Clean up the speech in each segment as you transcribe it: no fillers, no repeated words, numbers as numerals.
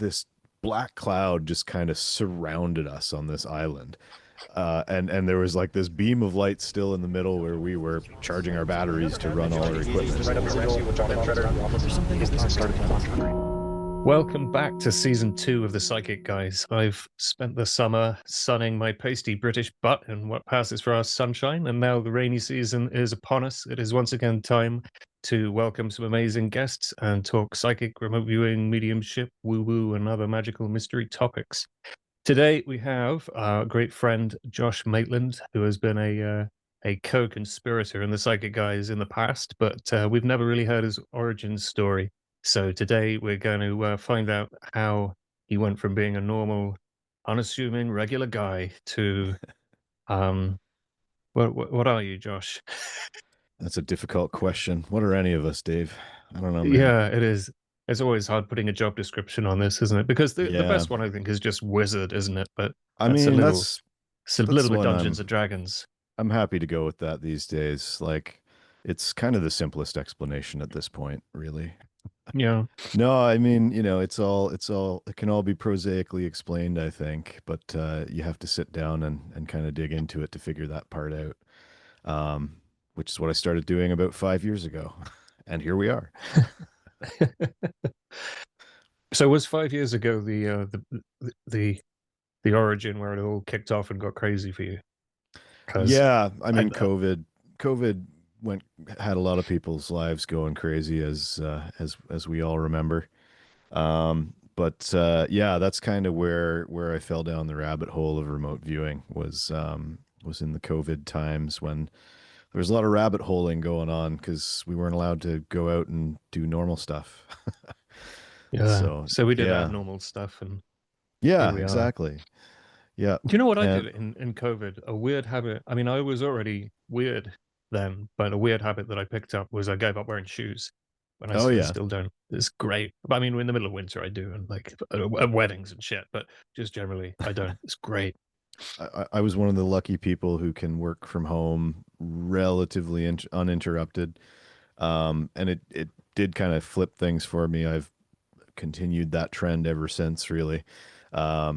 this black cloud just kind of surrounded us on this island. And there was like this beam of light still in the middle where we were charging our batteries to run all our equipment. Welcome back to season 2 of the Psychic Guys. I've spent the summer sunning my pasty British butt in what passes for our sunshine, and now the rainy season is upon us. It is once again time to welcome some amazing guests and talk psychic, remote viewing, mediumship, woo-woo, and other magical mystery topics. Today we have our great friend Josh Maitland, who has been a co-conspirator in the Psychic Guys in the past, but we've never really heard his origin story. So today we're going to find out how he went from being a normal, unassuming, regular guy to what are you, Josh? That's a difficult question. What are any of us, Dave? I don't know, man. Yeah, it is. It's always hard putting a job description on this, isn't it? Because the Yeah. best one I think is just wizard, isn't it? But I that's mean, it's a that's little bit one Dungeons and Dragons. I'm happy to go with that these days. Like it's kind of the simplest explanation at this point, really. Yeah. No, I mean, it can all be prosaically explained, I think, but you have to sit down and kind of dig into it to figure that part out. Um, which is what I started doing about 5 years ago. And here we are. So was 5 years ago the origin where it all kicked off and got crazy for you? Because Yeah, I I mean, COVID went had a lot of people's lives going crazy as we all remember. But yeah, that's kind of where I fell down the rabbit hole of remote viewing was in the COVID times when there was a lot of rabbit holing going on because we weren't allowed to go out and do normal stuff. yeah, So so we did our yeah, normal stuff, and here yeah, we are. exactly. Yeah, Do you know what I and did in COVID? A weird habit. I mean, I was already weird then, but a weird habit that I picked up was I gave up wearing shoes. And oh I yeah, still don't. It's great. But I mean, in the middle of winter, I do, and like at weddings and shit. But just generally, I don't. It's great. I was one of the lucky people who can work from home relatively uninterrupted. And it did kind of flip things for me. I've continued that trend ever since, really. I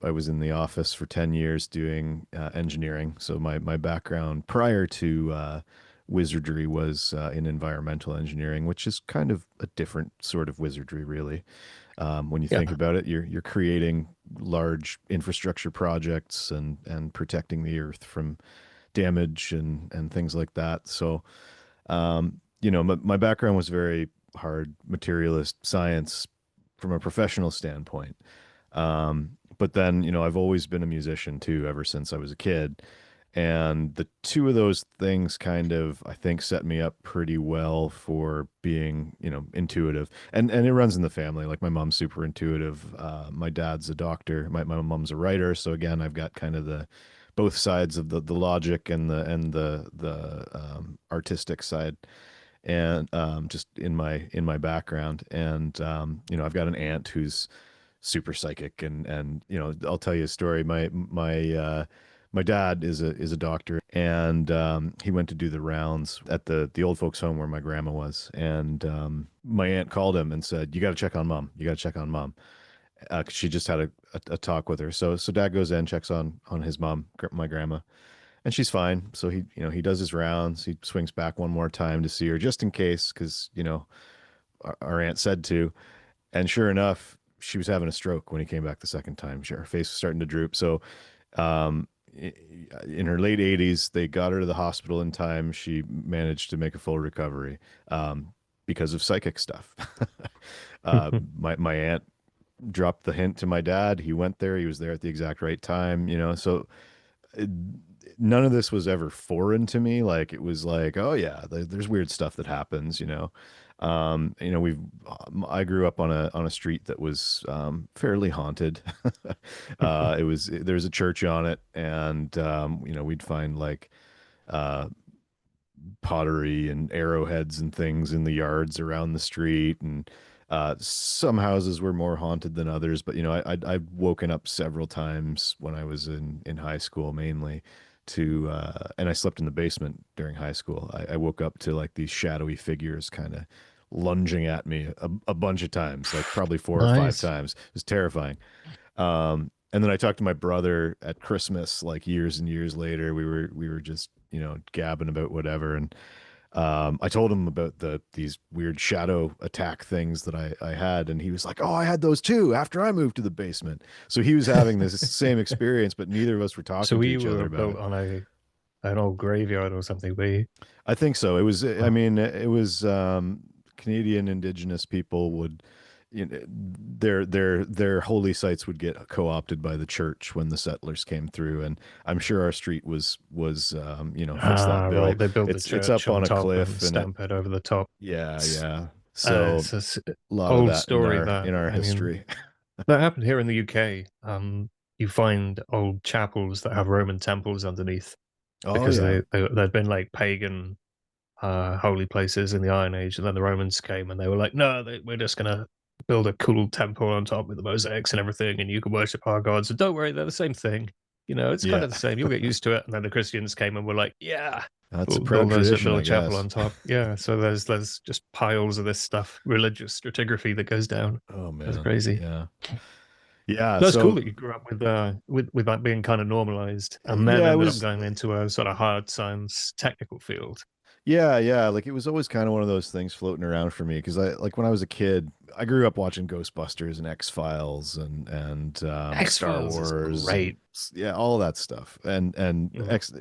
was in the office for 10 years doing engineering. So my background prior to wizardry was in environmental engineering, which is kind of a different sort of wizardry, really. When you Yeah. think about it, you're creating large infrastructure projects and protecting the earth from damage and things like that. So, my background was very hard materialist science from a professional standpoint. But then, I've always been a musician too, ever since I was a kid. And the two of those things kind of, I think, set me up pretty well for being, intuitive. And it runs in the family. Like my mom's super intuitive. My dad's a doctor. My mom's a writer. So again, I've got kind of the both sides of the logic and the artistic side and just in my background. And I've got an aunt who's super psychic and I'll tell you a story. My dad is a doctor, and he went to do the rounds at the old folks home where my grandma was, and my aunt called him and said, "You got to check on mom. You got to check on mom." 'Cause she just had a talk with her. So dad goes in, checks on his mom, my grandma, and she's fine. So he does his rounds. He swings back one more time to see her just in case, because our aunt said to. And sure enough, she was having a stroke when he came back the second time. Her face was starting to droop. So, um, in her late 80s, they got her to the hospital in time. She managed to make a full recovery because of psychic stuff. My aunt dropped the hint to my dad. He went there. He was there at the exact right time. So it, none of this was ever foreign to me. Like it was like, oh yeah, there's weird stuff that happens. I grew up on a street that was fairly haunted. There's a church on it, and we'd find like uh, pottery and arrowheads and things in the yards around the street, and some houses were more haunted than others. But I'd woken up several times when I was in high school, mainly and I slept in the basement during high school. I woke up to like these shadowy figures kind of lunging at me a bunch of times, like probably 4 or 5 Nice. times. It was terrifying. And then I talked to my brother at Christmas, like years and years later. We were just, gabbing about whatever, and I told him about these weird shadow attack things that I had, and he was like, "Oh, I had those too after I moved to the basement." So he was having this same experience, but neither of us were So talking to we each other were about built it. on an old graveyard or something. We I think so. It was, I oh, mean, it was Canadian Indigenous people would, their holy sites would get co-opted by the church when the settlers came through, and I'm sure our street fits that right. bill. They built the It's church up on on a top cliff, and and stamp it over the top. yeah, It's, yeah. So it's a a lot of old that in story our that in our I mean history. that happened here in the UK. You find old chapels that have Roman temples underneath Oh because yeah, they'd been like pagan holy places in the Iron Age, and then the Romans came and they were like, "No, we're just gonna build a cool temple on top with the mosaics and everything, and you can worship our gods. And don't worry, they're the same thing. You know, it's kind yeah. of the same. You'll get used to it." And then the Christians came and were like, "Yeah, That's a we'll proud tradition, build I a chapel guess. on top." Yeah, so there's just piles of this stuff, religious stratigraphy that goes down. Oh That's man, crazy. yeah, yeah. No, it's cool So that you grew up with that being kind of normalized, and then yeah, it ended up was. going into a sort of hard science technical field. Yeah, yeah. Like it was always kind of one of those things floating around for me because when I was a kid, I grew up watching Ghostbusters and X Files and X Star Files is Wars and great. yeah, all that stuff. And Mm. X,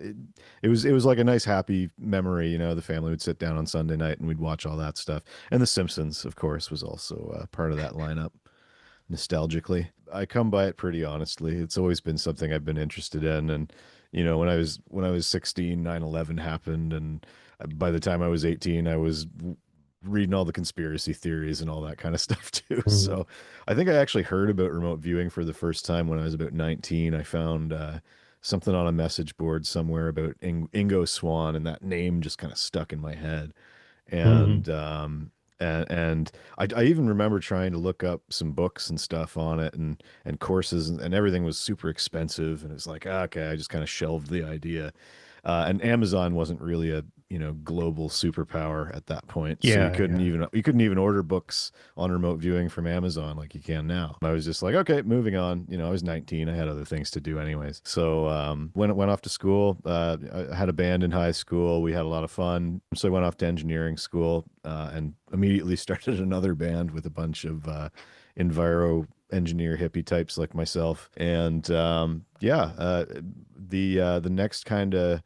it was like a nice happy memory. The family would sit down on Sunday night and we'd watch all that stuff. And The Simpsons, of course, was also part of that lineup. Nostalgically, I come by it pretty honestly. It's always been something I've been interested in, and when I was 16, 9/11 happened, and by the time I was 18, I was reading all the conspiracy theories and all that kind of stuff too. Mm. So I think I actually heard about remote viewing for the first time when I was about 19. I found something on a message board somewhere about Ingo Swann, and that name just kind of stuck in my head. Mhm. And I even remember trying to look up some books and stuff on it and courses, and everything was super expensive, and it's like, okay, I just kind of shelved the idea. And Amazon wasn't really a global superpower at that point, so you Yeah, couldn't yeah. even you couldn't even order books on remote viewing from Amazon like you can now. I was just like, okay, moving on. I was 19. I had other things to do anyways. So went off to school. I had a band in high school. We had a lot of fun. So I went off to engineering school and immediately started another band with a bunch of enviro engineer hippie types like myself. And yeah, the next kind of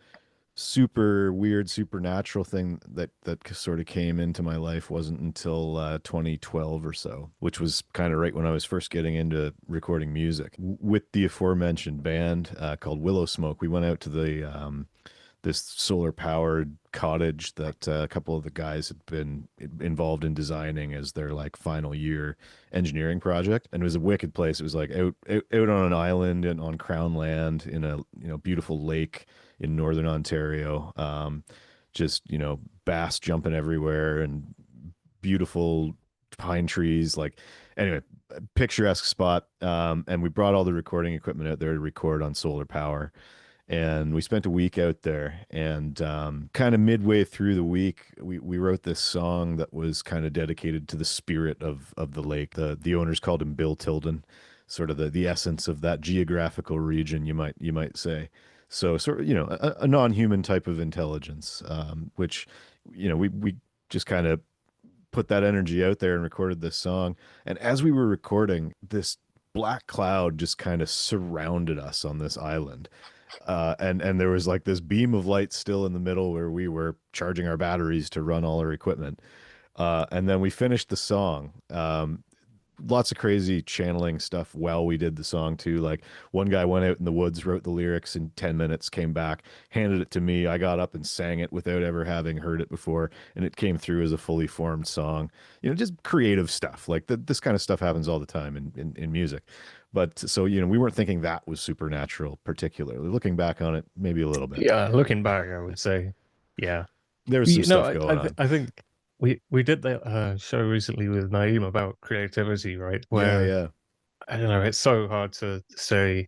super weird supernatural thing that sort of came into my life wasn't until 2012 or so, which was kind of right when I was first getting into recording music with the aforementioned band called Willow Smoke. We went out to this solar powered cottage that a couple of the guys had been involved in designing as their like final year engineering project, and it was a wicked place. It was like out on an island and on crown land in a beautiful lake in northern Ontario. Just bass jumping everywhere and beautiful pine trees. Like anyway, picturesque spot. And we brought all the recording equipment out there to record on solar power, and we spent a week out there, and kind of midway through the week we wrote this song that was kind of dedicated to the spirit of the lake. The owners called him Bill Tilden, sort of the essence of that geographical region, you might say. So sort of a non-human type of intelligence, which we just kind of put that energy out there and recorded this song. And as we were recording, this black cloud just kind of surrounded us on this island, and there was like this beam of light still in the middle where we were charging our batteries to run all our equipment. And then we finished the song. Lots of crazy channeling stuff while we did the song too. Like one guy went out in the woods, wrote the lyrics in 10 minutes, came back, handed it to me. I got up and sang it without ever having heard it before, and it came through as a fully formed song. Just creative stuff. Like this kind of stuff happens all the time in music. But so, we weren't thinking that was supernatural particularly. Looking back on it, maybe a little bit. Yeah, looking back, I would say, yeah. There was some You know, stuff going on. I think we did that show recently with Naeem about creativity, right? Yeah, Where yeah. I don't know, it's so hard to say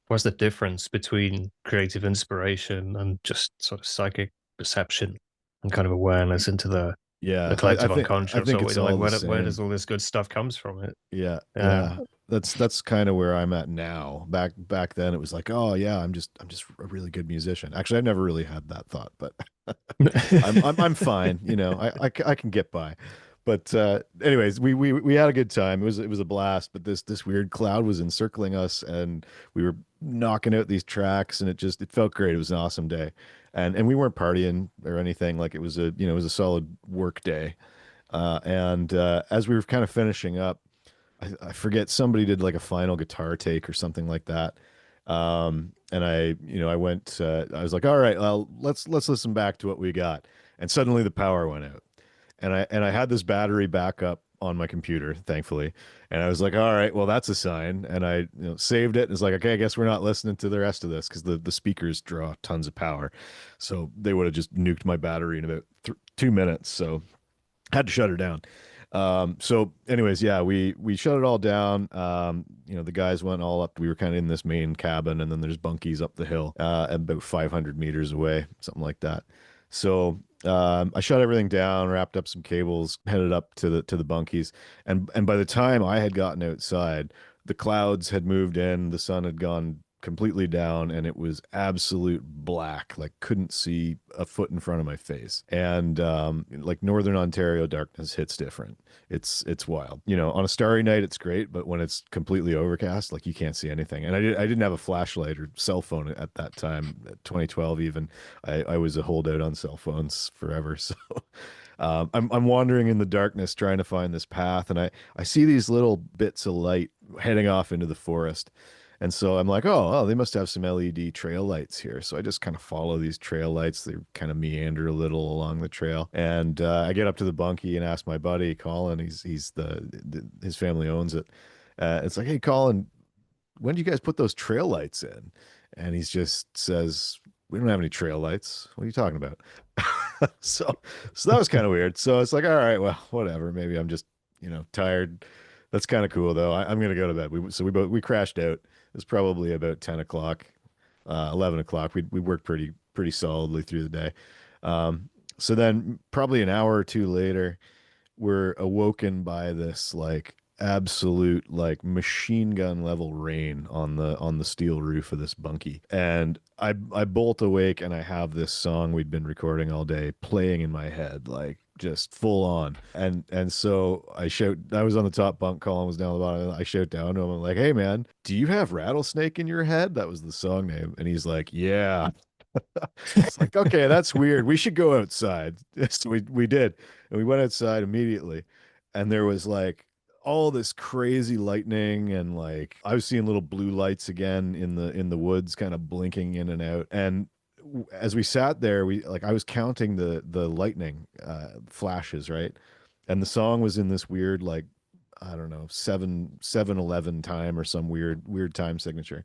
what's the difference between creative inspiration and just sort of psychic perception and kind of awareness into the the Yeah, collective I unconscious, think or it's like all the where same. does all this good stuff comes from it? Yeah, Yeah. yeah. That's kind of where I'm at now. Back then it was like, oh yeah, I'm just a really good musician. Actually, I've never really had that thought, but I'm fine, you know. I can get by. But anyways, we had a good time. It was a blast, but this weird cloud was encircling us and we were knocking out these tracks and it felt great. It was an awesome day. And we weren't partying or anything. Like it was a, you know, it was a solid work day. And as we were kind of finishing up, I forget somebody did like a final guitar take or something like that. And you know, I was like, all right, well, let's listen back to what we got. And suddenly the power went out. And I had this battery backup on my computer, thankfully. And I was like, all right, well, that's a sign. And I, you know, saved it. And it's like, okay, I guess we're not listening to the rest of this because the speakers draw tons of power. So they would have just nuked my battery in about 2 minutes. So had to shut her down. So anyways, yeah, we shut it all down. You know, the guys went all up. We were kind of in this main cabin, and then there's bunkies up the hill, about 500 meters away, something like that. So I shut everything down, wrapped up some cables, headed up to the bunkies, and by the time I had gotten outside, the clouds had moved in, the sun had gone completely down, and it was absolute black, like couldn't see a foot in front of my face. And like Northern Ontario darkness hits different. It's wild. You know, on a starry night it's great, but when it's completely overcast, like you can't see anything. And I didn't have a flashlight or cell phone at that time, 2012 even. I was a holdout on cell phones forever. So I'm wandering in the darkness trying to find this path, and I see these little bits of light heading off into the forest. And so I'm like, oh, they must have some LED trail lights here. So I just kind of follow these trail lights. They kind of meander a little along the trail. And I get up to the bunkie and ask my buddy Colin. He's his family owns it. It's like, hey, Colin, when do you guys put those trail lights in? And he just says, we don't have any trail lights. What are you talking about? so so that was kind of weird. So it's like, all right, well, whatever. Maybe I'm just, you know, tired. That's kind of cool though. I'm gonna go to bed. We crashed out. It was probably about 10 o'clock, 11 o'clock. We worked pretty solidly through the day. So then probably an hour or two later, we're awoken by this like absolute like machine gun level rain on the steel roof of this bunkie. And I bolt awake and I have this song we'd been recording all day playing in my head, like just full on. And so I was on the top bunk, Colin was down the bottom. I shout down to him, I'm like, hey man, do you have Rattlesnake in your head? That was the song name. And he's like, yeah. It's like, okay, that's weird. We should go outside. So we did. And we went outside immediately. And there was like all this crazy lightning and like I was seeing little blue lights again in the woods kind of blinking in and out. And as we sat there, we like I was counting the lightning flashes, right? And the song was in this weird like I don't know, 7-11 time or some weird time signature.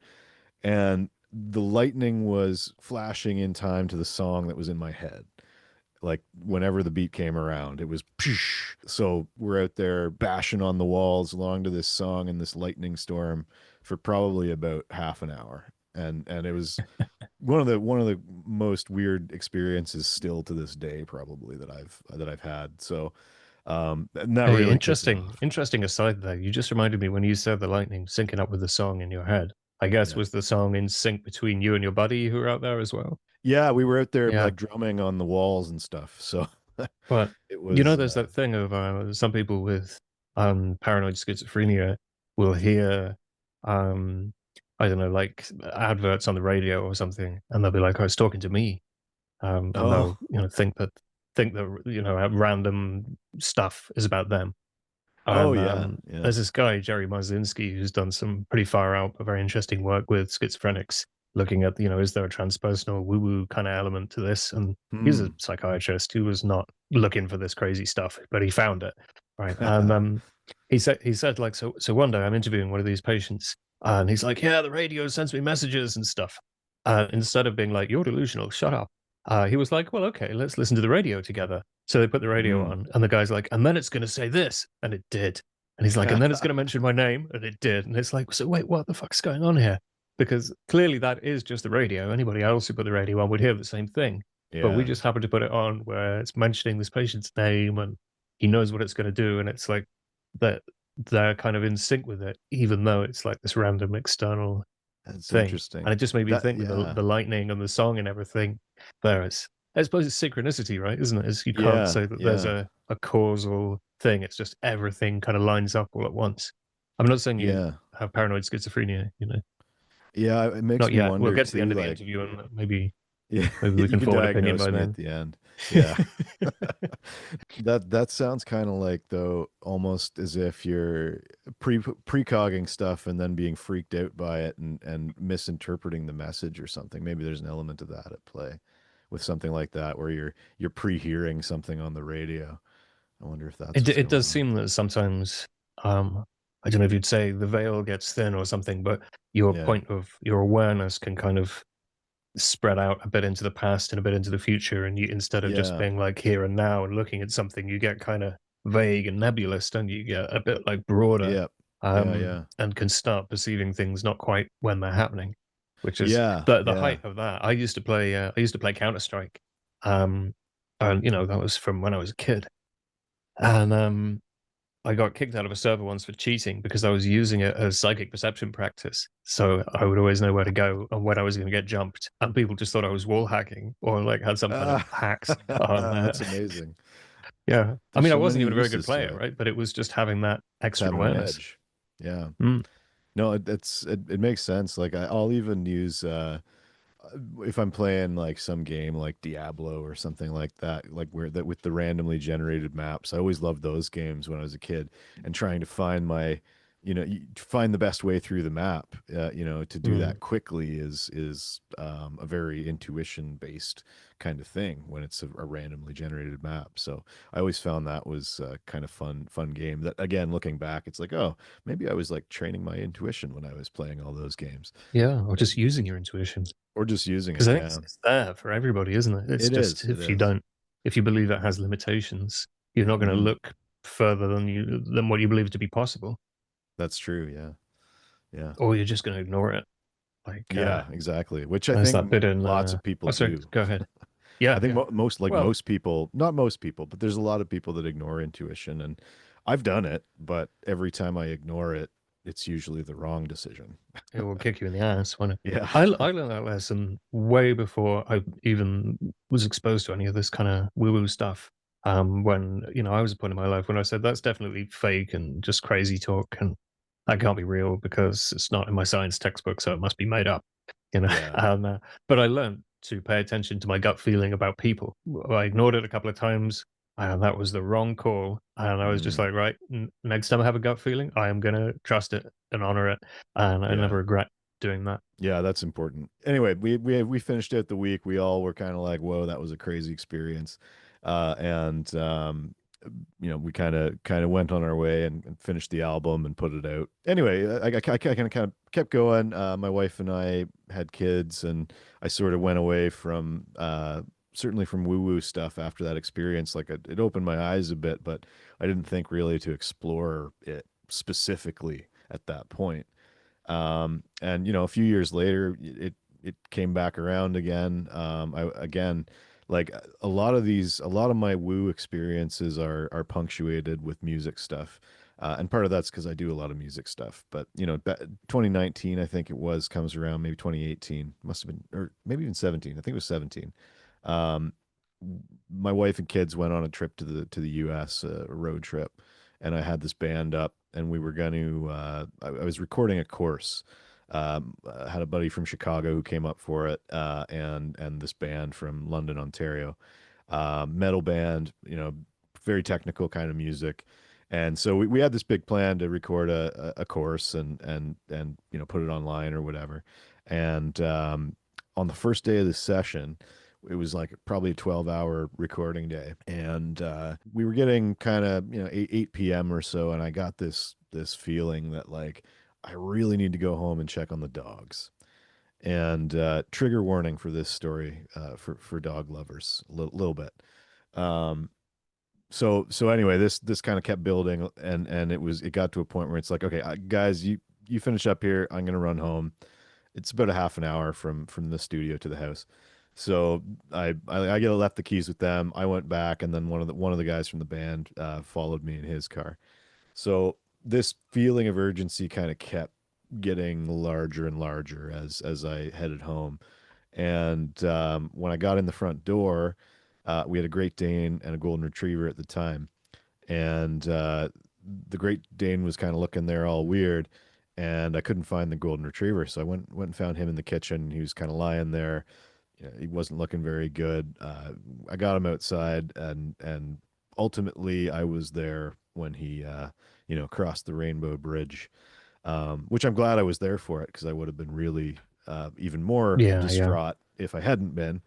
And the lightning was flashing in time to the song that was in my head. Like whenever the beat came around, it was psh. So we're out there bashing on the walls along to this song and this lightning storm for probably about half an hour. And it was one of the most weird experiences still to this day probably that I've had. So and that Hey, really kicked it off. interesting aside there. You just reminded me when you said the lightning syncing up with the song in your head. I guess Yeah. was the song in sync between you and your buddy who were out there as well? Yeah, we were out there Yeah. like drumming on the walls and stuff. So But it you know, was there's that thing of some people with paranoid schizophrenia will hear I don't know, like adverts on the radio or something, and they'll be like, "Oh, it's talking to me," and oh they'll think that random stuff is about them. oh And yeah, yeah. there's this guy, Jerry Marzinski, who's done some pretty far out, but very interesting work with schizophrenics, looking at, is there a transpersonal woo woo kind of element to this? And he's a Hmm. psychiatrist who was not looking for this crazy stuff, but he found it. Right. And he said, like, so one day I'm interviewing one of these patients, and he's like, yeah, the radio sends me messages and stuff. Instead of being like, you're delusional, shut up. He was like, well, okay, let's listen to the radio together. So they put the radio Hmm. on, and the guy's like, and then it's going to say this. And it did. And he's like, and then it's going to mention my name. And it did. And it's like, so wait, what the fuck's going on here? Because clearly that is just the radio. Anybody else who put the radio on would hear the same thing. but we Yeah, just happen to put it on where it's mentioning this patient's name and he knows what it's going to do, and it's like that they're kind of in sync with it, even though it's like this random external that's thing. And interesting. it just made me That think with yeah, the lightning and the song and everything. There's, I suppose it's synchronicity, right? Isn't it? Is you can't yeah, say that there's yeah, a causal thing. It's just everything kind of lines up all at once. I'm not saying you yeah, have paranoid schizophrenia, you know, yeah. It makes not me yet. We'll wonder get to the end too. of the Like, interview and yeah, maybe we you can can form an opinion diagnose by me the at end. the end. Yeah. That sounds kind of like though almost as if you're precogging stuff and then being freaked out by it and misinterpreting the message or something. Maybe there's an element of that at play with something like that where you're pre-hearing something on the radio. I wonder if that's what's It going does on. seem that sometimes, um, I don't know if you'd say the veil gets thin or something, but your Yeah. point of your awareness can kind of spread out a bit into the past and a bit into the future, and you, instead of just Yeah. being like here and now and looking at something, you get kind of vague and nebulous, and you get a bit like broader, Yeah. Yeah, yeah. and can start perceiving things not quite when they're happening, which is Yeah. the Yeah. height of that. I used to play Counter-Strike, um and you know that was from when I was a kid, and I got kicked out of a server once for cheating because I was using it as psychic perception practice. So I would always know where to go and when I was going to get jumped. And people just thought I was wall hacking or like had some kind of hacks on That's amazing. yeah. I There's mean, I so wasn't many even a very good uses to player, it. right? But it was just having that It's extra having an awareness. edge. Yeah. Mm, No, it makes sense. Like I'll even use if I'm playing like some game like Diablo or something like that, like where that with the randomly generated maps. I always loved those games when I was a kid and trying to find my, find the best way through the map. To do mm. that quickly is a very intuition based kind of thing when it's a randomly generated map. So I always found that was kind of fun game. That again, looking back, it's like, oh, maybe I was like training my intuition when I was playing all those games, Yeah. Or just using your intuition. or just using Because it. I think Yeah, it's there for everybody, isn't it? It's it just is. It is. if you believe it has limitations, you're not going to Hmm. look further than what you believe to be possible, That's true. Yeah. Yeah. or you're just going to ignore it. Like Yeah, exactly. Which I there's think that bit in lots of people oh sorry, do. go ahead. I Yeah, think yeah. most like Well, most people, not most people, but there's a lot of people that ignore intuition and I've done it, but every time I ignore it, it's usually the wrong decision. it will kick you in the ass, won't it? Yeah. I learned that lesson way before I even was exposed to any of this kind of woo-woo stuff. When you know I was at a point in my life when I said that's definitely fake and just crazy talk, and that can't be real because it's not in my science textbook, so it must be made up. You know, Yeah. but I learned to pay attention to my gut feeling about people. I ignored it a couple of times, and that was the wrong call. And I was just Mm, like, right, next time I have a gut feeling, I am gonna trust it and honor it, and I yeah. never regret doing that. Yeah, that's important. Anyway, we finished out the week. We all were kind of like, "Whoa, that was a crazy experience," and we kind of went on our way and finished the album and put it out. Anyway, I kind of kept going. My wife and I had kids, and I sort of went away from certainly from woo woo stuff after that experience. Like it opened my eyes a bit, but I didn't think really to explore it specifically at that point. And a few years later, it came back around again. I again, like a lot of my woo experiences are punctuated with music stuff. And part of that's because I do a lot of music stuff. But 2019, I think it was, comes around, maybe 2018, must have been, or maybe even 17. I think it was 17. Um, my wife and kids went on a trip to the U.S., a road trip, and I had this band up, and we were going to. I was recording a course. I had a buddy from Chicago who came up for it, and this band from London, Ontario, metal band. Very technical kind of music. And so we had this big plan to record a course and put it online or whatever. And on the first day of the session, it was like probably a 12-hour recording day, and we were getting kind of 8 p.m. or so, and I got this feeling that like I really need to go home and check on the dogs. And trigger warning for this story, for dog lovers, little bit. Um, so anyway, this kind of kept building, and it got to a point where it's like, okay, guys, you finish up here. I'm gonna run home. It's about a half an hour from the studio to the house. So I get left the keys with them. I went back, and then one of the guys from the band followed me in his car. So this feeling of urgency kind of kept getting larger and larger as I headed home. And when I got in the front door, we had a Great Dane and a Golden Retriever at the time, and the Great Dane was kind of looking there all weird, and I couldn't find the Golden Retriever, so I went and found him in the kitchen. He was kind of lying there. You know, he wasn't looking very good. I got him outside, and ultimately I was there when he crossed the Rainbow Bridge, which I'm glad I was there for it because I would have been really even more Yeah, yeah. distraught if I hadn't been.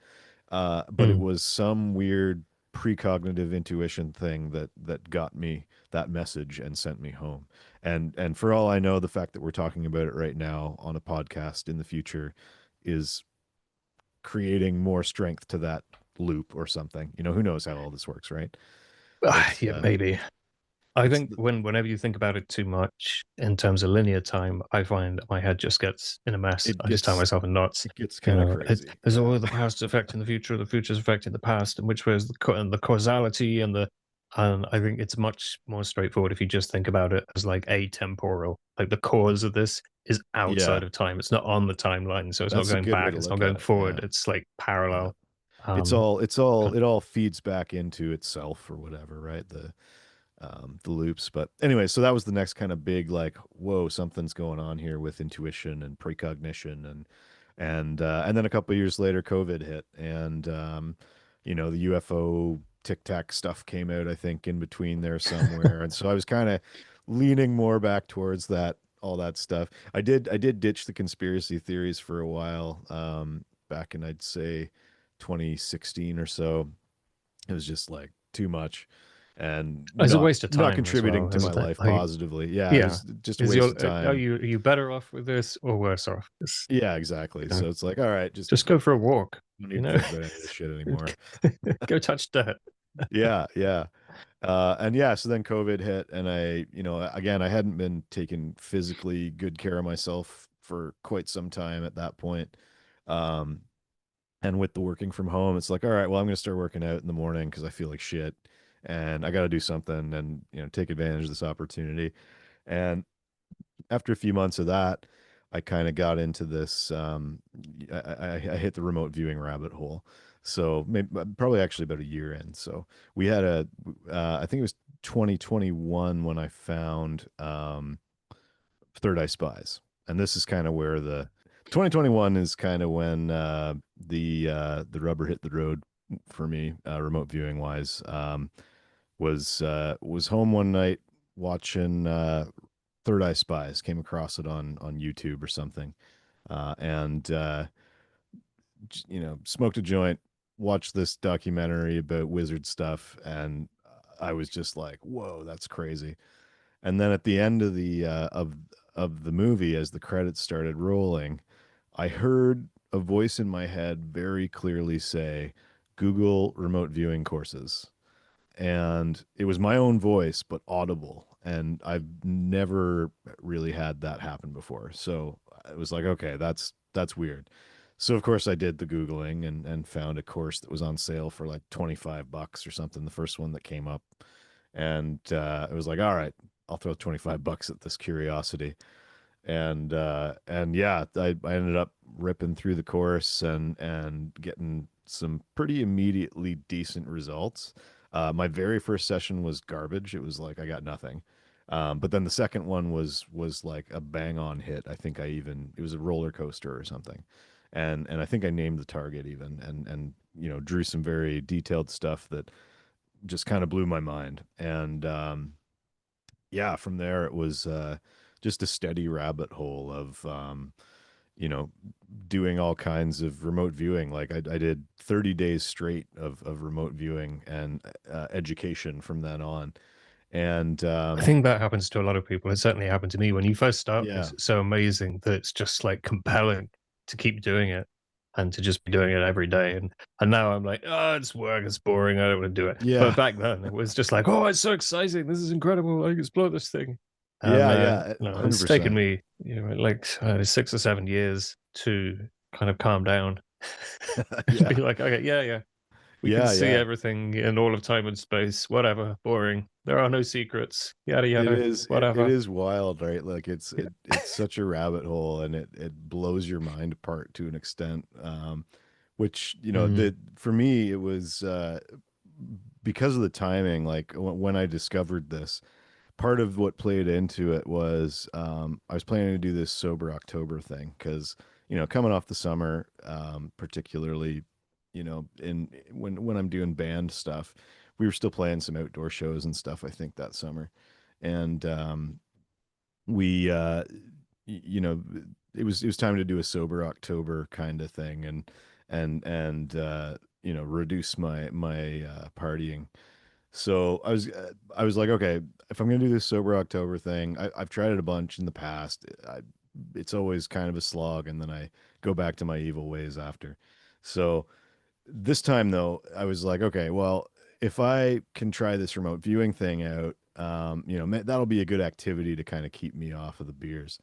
But it Mm. was some weird precognitive intuition thing that got me that message and sent me home. And for all I know, the fact that we're talking about it right now on a podcast in the future is creating more strength to that loop or something. Who knows how all this works, right? It's Yeah, maybe. I it's think whenever you think about it too much in terms of linear time, I find my head just gets in a mess. it I just tie gets myself in knots. it gets You kind of know, crazy. there's Yeah. all the past affecting the future's affecting the past, and which way is and the causality and the. And I think it's much more straightforward if you just think about it as like atemporal. Like the cause of this is Yeah. outside of time. It's not on the timeline, so it's not That's a going good way back. to It's not look at going it. Yeah. forward. It's like Yeah. parallel. It's Um, all it's all it all feeds back into itself or whatever, right? The loops. But anyway, so that was the next kind of big like, whoa, something's going on here with intuition and precognition and then a couple of years later, COVID hit, and the UFO Tic Tac stuff came out, I think, in between there somewhere, and so I was kind of leaning more back towards that all that stuff. I did ditch the conspiracy theories for a while, back in I'd say 2016 or so. It was just like too much and it's a not waste of not time as contributing well, to my isn't it? life Like, positively. Yeah, it yeah. was just a Is waste your of are time. you better off with this or worse off? Yeah, exactly. You know, So it's like, all right, just just go for a walk. don't You need to know, think about any of this shit anymore. go touch dirt. Yeah, yeah. And yeah, so then COVID hit, and again, I hadn't been taking physically good care of myself for quite some time at that point. Um, and with the working from home, it's like, all right, well, I'm going to start working out in the morning because I feel like shit, and I got to do something and take advantage of this opportunity. And after a few months of that, I kind of got into this. I hit the remote viewing rabbit hole. So maybe probably actually about a year in. So we had I think it was 2021 when I found Third Eye Spies, and this is kind of where the 2021 is kind of when the rubber hit the road for me, remote viewing wise. Was home one night watching Third Eye Spies. Came across it on YouTube or something, and smoked a joint, watched this documentary about wizard stuff, and I was just like, "Whoa, that's crazy!" And then at the end of the movie, as the credits started rolling, I heard a voice in my head very clearly say, "Google remote viewing courses." And it was my own voice but audible, and I've never really had that happen before, so it was like, okay, that's weird. So of course I did the googling and found a course that was on sale for like 25 bucks or something, the first one that came up. And it was like, all right, I'll throw 25 bucks at this curiosity. And yeah, I ended up ripping through the course and getting some pretty immediately decent results. My very first session was garbage. It was like I got nothing. But then the second one was like a bang on hit. I think it was a roller coaster or something. And I think I named the target even, and drew some very detailed stuff that just kind of blew my mind. And yeah, from there it was just a steady rabbit hole of you know doing all kinds of remote viewing. Like I did 30 days straight of remote viewing and education from then on. And I think that happens to a lot of people. It certainly happened to me when you first start yeah, this. It's so amazing that it's just like compelling to keep doing it and to just be doing it every day. And now I'm like, oh, it's work, it's boring, I don't want to do it. But yeah, back then it was just like, oh, it's so exciting, this is incredible, I can explore this thing. And yeah, yeah, it's taken 100%. me, like 6 or 7 years to kind of calm down And be Yeah. like, okay, yeah, yeah, we can Yeah, see yeah. everything in all of time and space. Whatever, boring. There are no secrets. Yada yada. It Whatever. is wild, right? Like Yeah. it's such a rabbit hole, and it blows your mind apart to an extent. Which, you know, Mm, the for me it was because of the timing, like when I discovered this, part of what played into it was I was planning to do this sober October thing because, you know, coming off the summer, particularly, you know, in when I'm doing band stuff, we were still playing some outdoor shows and stuff, I think, that summer, and we you know, it was time to do a sober October kind of thing, and you know, reduce my partying. So I was like, okay, if I'm gonna do this sober October thing, I've tried it a bunch in the past. It's always kind of a slog, and then I go back to my evil ways after. So this time though, I was like, okay, well, if I can try this remote viewing thing out, you know, that'll be a good activity to kind of keep me off of the beers,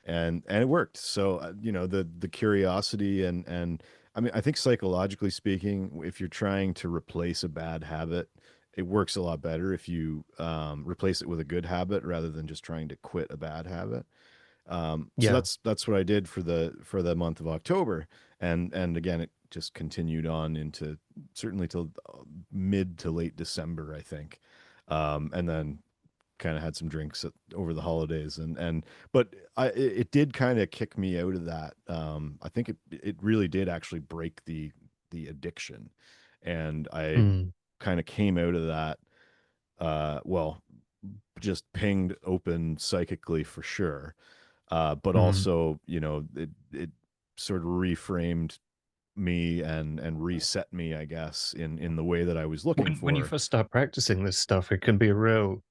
and it worked. So you know, the curiosity and I mean, I think psychologically speaking, if you're trying to replace a bad habit, it works a lot better if you replace it with a good habit rather than just trying to quit a bad habit. So yeah. that's what I did for the month of October, and again, it just continued on into certainly till mid to late December, I think, and then kind of had some drinks over the holidays, and but it did kind of kick me out of that. I think it really did actually break the addiction, and I Mm, kind of came out of that well, just pinged open psychically for sure, but mm. also, you know, it sort of reframed me and reset me, I guess, in the way that I was looking When you for. first start practicing this stuff, it can be a real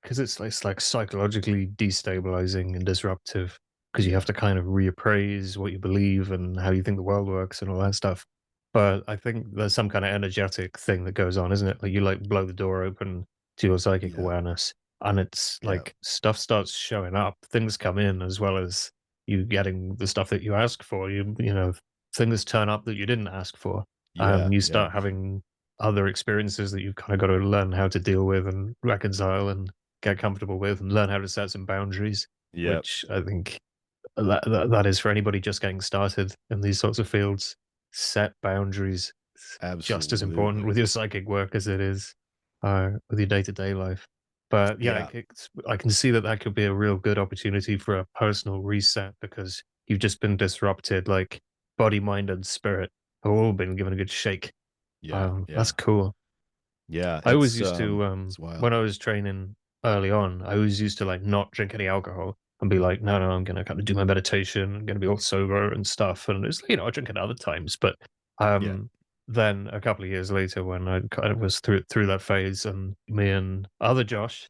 because it's like psychologically destabilizing and disruptive because you have Yeah, to kind of reappraise what you believe and how you think the world works and all that stuff. But I think there's some kind of energetic thing that goes on, isn't it? Like you like blow the door open to your psychic yeah, awareness, and it's yeah, like stuff starts showing up. Things come in as well as you getting the stuff that you ask for. You know, things turn up that you didn't ask for. yeah, You yeah, start having other experiences that you've kind of got to learn how to deal with and reconcile and get comfortable with and learn how to set some boundaries, yeah, which I think that is for anybody just getting started in these sorts of fields. Set boundaries. It's just as important absolutely. with your psychic work as it is with your day to day life. But yeah, Yeah, I can see that that could be a real good opportunity for a personal reset because you've just been disrupted. Like body, mind, and spirit have all been given a good shake. yeah, That's yeah, cool. yeah. I always used to, It's when wild. I was training early on, I always used to like not drink any alcohol and be like, no, no, I'm gonna kind of do my meditation, I'm gonna be all sober and stuff. And it's, you know, I drink at other times, but Yeah, um, then a couple of years later, when I kind of was through that phase, and me and other Josh,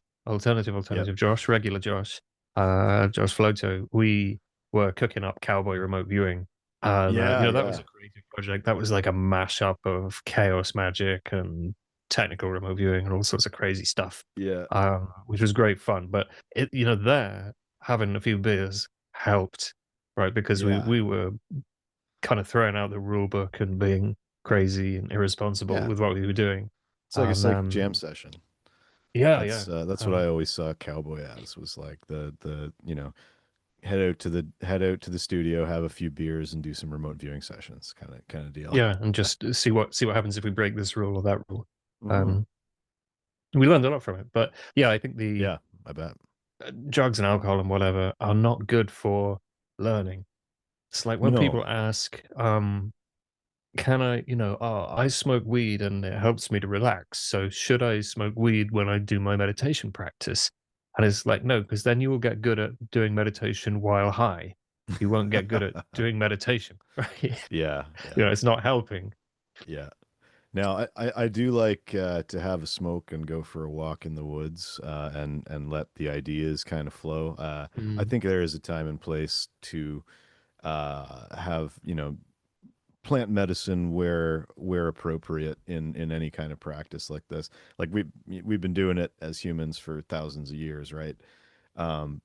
yep, alternative Josh, regular Josh, Josh Floto, we were cooking up cowboy remote viewing. And you yeah, know, that was a yeah, creative project. That was like a mashup of chaos magic and technical remote viewing and all sorts of crazy stuff, yeah, which was great fun. But it, you know, there having a few beers helped, right? Because yeah, we were kind of throwing out the rule book and being crazy and irresponsible yeah. with what we were doing. It's like a And psychic jam session. yeah, yeah, That's what I um, always saw Cowboy as, was like the you know, head out to the studio, have a few beers, and do some remote viewing sessions, kind of deal. yeah, and just see what happens if we break this rule or that rule. Hmm. Um, we learned a lot from it. But yeah, I think the Yeah, I bet. drugs and alcohol and whatever are not good for learning. It's like when No. people ask, can I, you know, oh, I smoke weed and it helps me to relax. So should I smoke weed when I do my meditation practice? And it's like, no, because then you will get good at doing meditation while high. You won't get good at doing meditation, right? Yeah, You yeah, know, it's not helping. yeah. Now, I do like to have a smoke and go for a walk in the woods, and let the ideas kind of flow. I Mm, think there is a time and place to have, you know, plant medicine where appropriate in any kind of practice like this. Like we've been doing it as humans for thousands of years, right?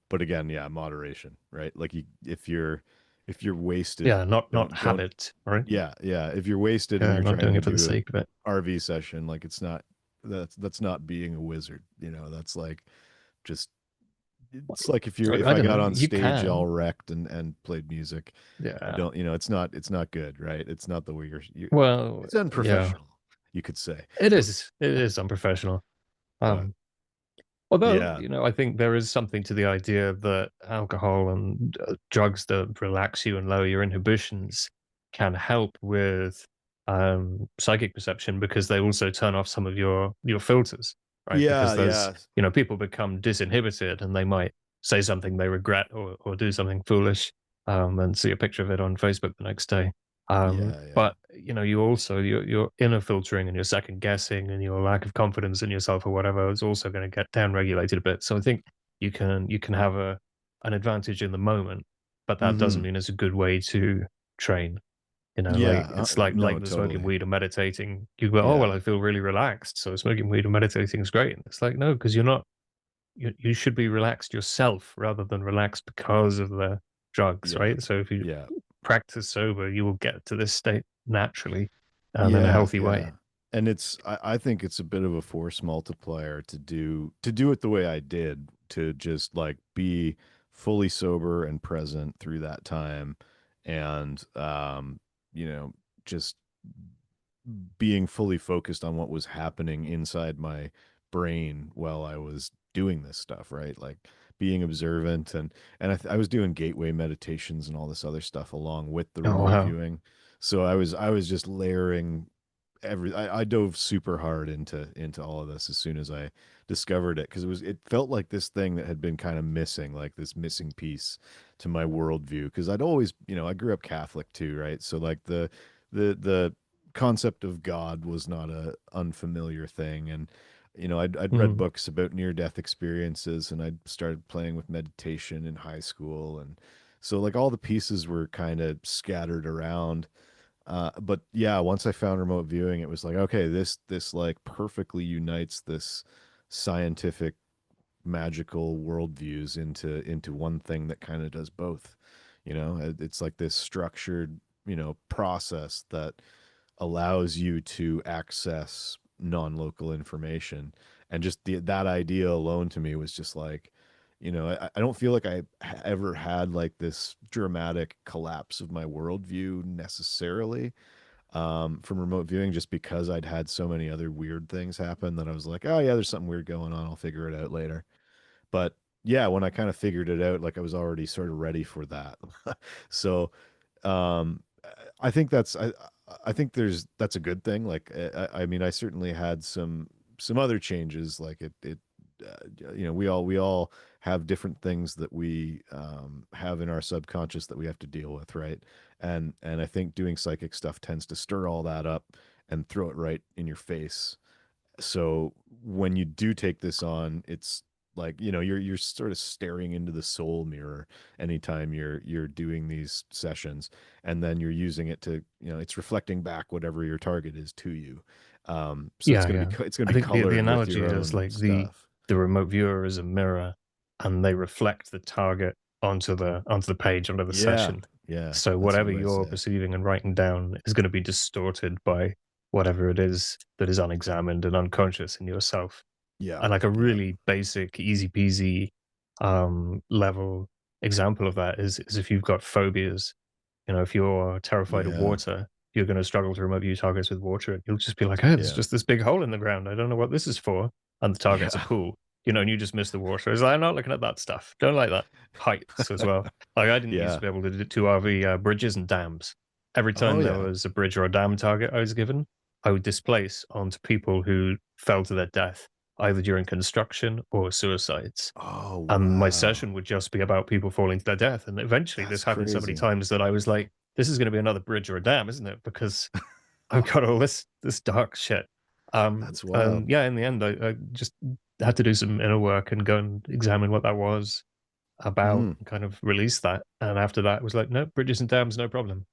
But again, yeah, moderation, right? Like if you're if you're wasted, Yeah, not don't. habit, right? Yeah, yeah. If you're wasted and Yeah, you're not trying doing to it for the do sake of it. a RV session, like it's not that's not being a wizard. That's like just it's like if I I don't got know. on You stage all can. wrecked and played music. I Yeah. don't, it's not good, right? It's not the way Well, it's yeah. unprofessional, you could say. It is. It is unprofessional. But Um, Although, yeah, I think there is something to the idea that alcohol and drugs that relax you and lower your inhibitions can help with psychic perception because they also turn off some of your filters, right? yeah, Because there's, yeah, people become disinhibited and they might say something they regret or do something foolish, and see a picture of it on Facebook the next day. yeah, yeah, But you also your inner filtering and your second guessing and your lack of confidence in yourself or whatever is also going to get down regulated a bit. So I think you can have an advantage in the moment, but that doesn't mm-hmm. mean it's a good way to train. Yeah, Like it's like no, the smoking totally. weed or meditating. You go, oh well, Yeah, I feel really relaxed, so smoking weed or meditating is great. It's like no, because you're not. You should be relaxed yourself rather than relaxed because of the drugs, yeah, right? So if you yeah. practice sober, you will get to this state naturally and in a Yeah, healthy way. yeah. And I think it's a bit of a force multiplier to do it the way I did, to just like be fully sober and present through that time, and you know, just being fully focused on what was happening inside my brain while I was doing this stuff, right? Like being observant, and I was doing gateway meditations and all this other stuff along with the Oh remote wow. viewing. So I was just layering I dove super hard into all of this as soon as I discovered it, because it felt like this thing that had been kind of missing, like this missing piece to my worldview. Because I'd always, I grew up Catholic too, right? So like the concept of God was not a unfamiliar thing, and I'd read Mm. books about near death experiences, and I'd started playing with meditation in high school, and so like all the pieces were kind of scattered around. But yeah, once I found remote viewing, it was like, okay, this like perfectly unites this scientific magical worldviews into one thing that kind of does both. It's like this structured, process that allows you to access non-local information. And just that idea alone to me was just like, I don't feel like I ever had like this dramatic collapse of my worldview necessarily, from remote viewing, just because I'd had so many other weird things happen that I was like, oh yeah, there's something weird going on. I'll figure it out later. But yeah, when I kind of figured it out, like I was already sort of ready for that. So um, I think I think that's a good thing. Like I mean, I certainly had some other changes. Like we all have different things that we have in our subconscious that we have to deal with, right? And I think doing psychic stuff tends to stir all that up and throw it right in your face. So when you do take this on, it's like, you're sort of staring into the soul mirror anytime you're doing these sessions, and then you're using it to, it's reflecting back whatever your target is to you. So it's Yeah, going to yeah. be it's going I to be think the colored with analogy your is own like stuff. the remote viewer is a mirror and they reflect the target onto the page, onto the Yeah, session. yeah, So that's whatever what I you're say. perceiving and writing down is going to be distorted by whatever it is that is unexamined and unconscious in yourself. Yeah, And like a yeah, really basic, easy peasy level example of that is if you've got phobias. If you're terrified of yeah, water, you're going to struggle to remote view targets with water. And you'll just be like, "Hey, there's yeah, just this big hole in the ground. I don't know what this is for." And the target's a yeah. pool, and you just miss the water. It's like, I'm not looking at that stuff. Don't like that. Heights as well. Like I didn't used to Yeah. be able to do RV bridges and dams. Every Oh time there yeah. was a bridge or a dam target I was given, I would displace onto people who fell to their death either during construction or suicides, Oh and my wow. session would just be about people falling to their death. And eventually, That's this happened so many crazy. times that I was like, "This is going to be another bridge or a dam, isn't it?" Because I've got all this dark shit. That's wild. And yeah, in the end, I just had to do some inner work and go and examine what that was about, Hmm. and kind of release that. And after that, it was like, "No, bridges and dams, no problem."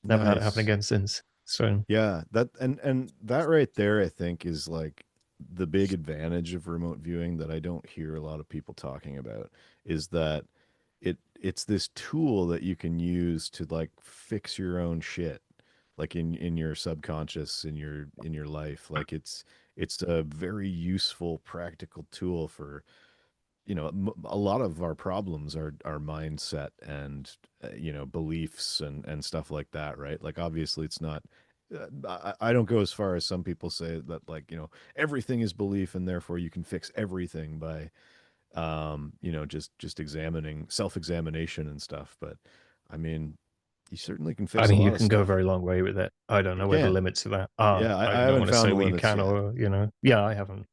Never had it happen Nice. again since. So Yeah, and that right there, I think, is like the big advantage of remote viewing that I don't hear a lot of people talking about, is that it's this tool that you can use to like fix your own shit, like in your subconscious, in your life. Like it's a very useful practical tool for, you know, a lot of our problems are mindset and you know, beliefs and stuff like that, right? Like obviously it's not I don't go as far as some people say that, like, you know, everything is belief and therefore you can fix everything by you know, just examining self-examination and stuff. But I mean, you certainly can I fix a mean, you lot of can go a stuff. very long way with it. I don't You know where the can. limits of that are. Yeah, I I don't haven't want to found say the what you limits can yet. or, yeah, I haven't.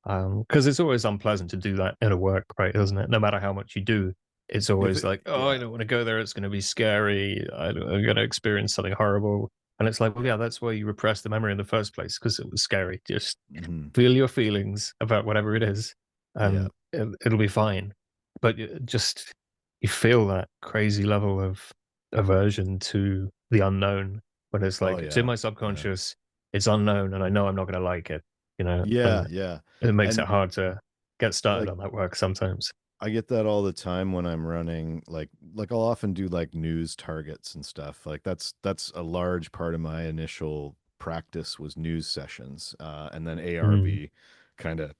Because it's always unpleasant to do that in a work, right? Isn't it? No matter how much you do, it's If always it, like, oh, I yeah. don't want to go there. It's going to be scary. I'm going to experience something horrible. And it's like, well, yeah, that's why you repress the memory in the first place because it was scary. Just Hmm. feel your feelings about whatever it is, Yeah. and it'll be fine. But just you feel that crazy level of aversion to the unknown when it's Oh like it's in yeah. my Yeah. subconscious, it's unknown, and I know I'm not going to like it. Yeah, And yeah. it makes it And hard to get started like on that work sometimes. I get that all the time when I'm running, like I'll often do like news targets and stuff. Like that's a large part of my initial practice was news sessions. And then Mm. ARV kind of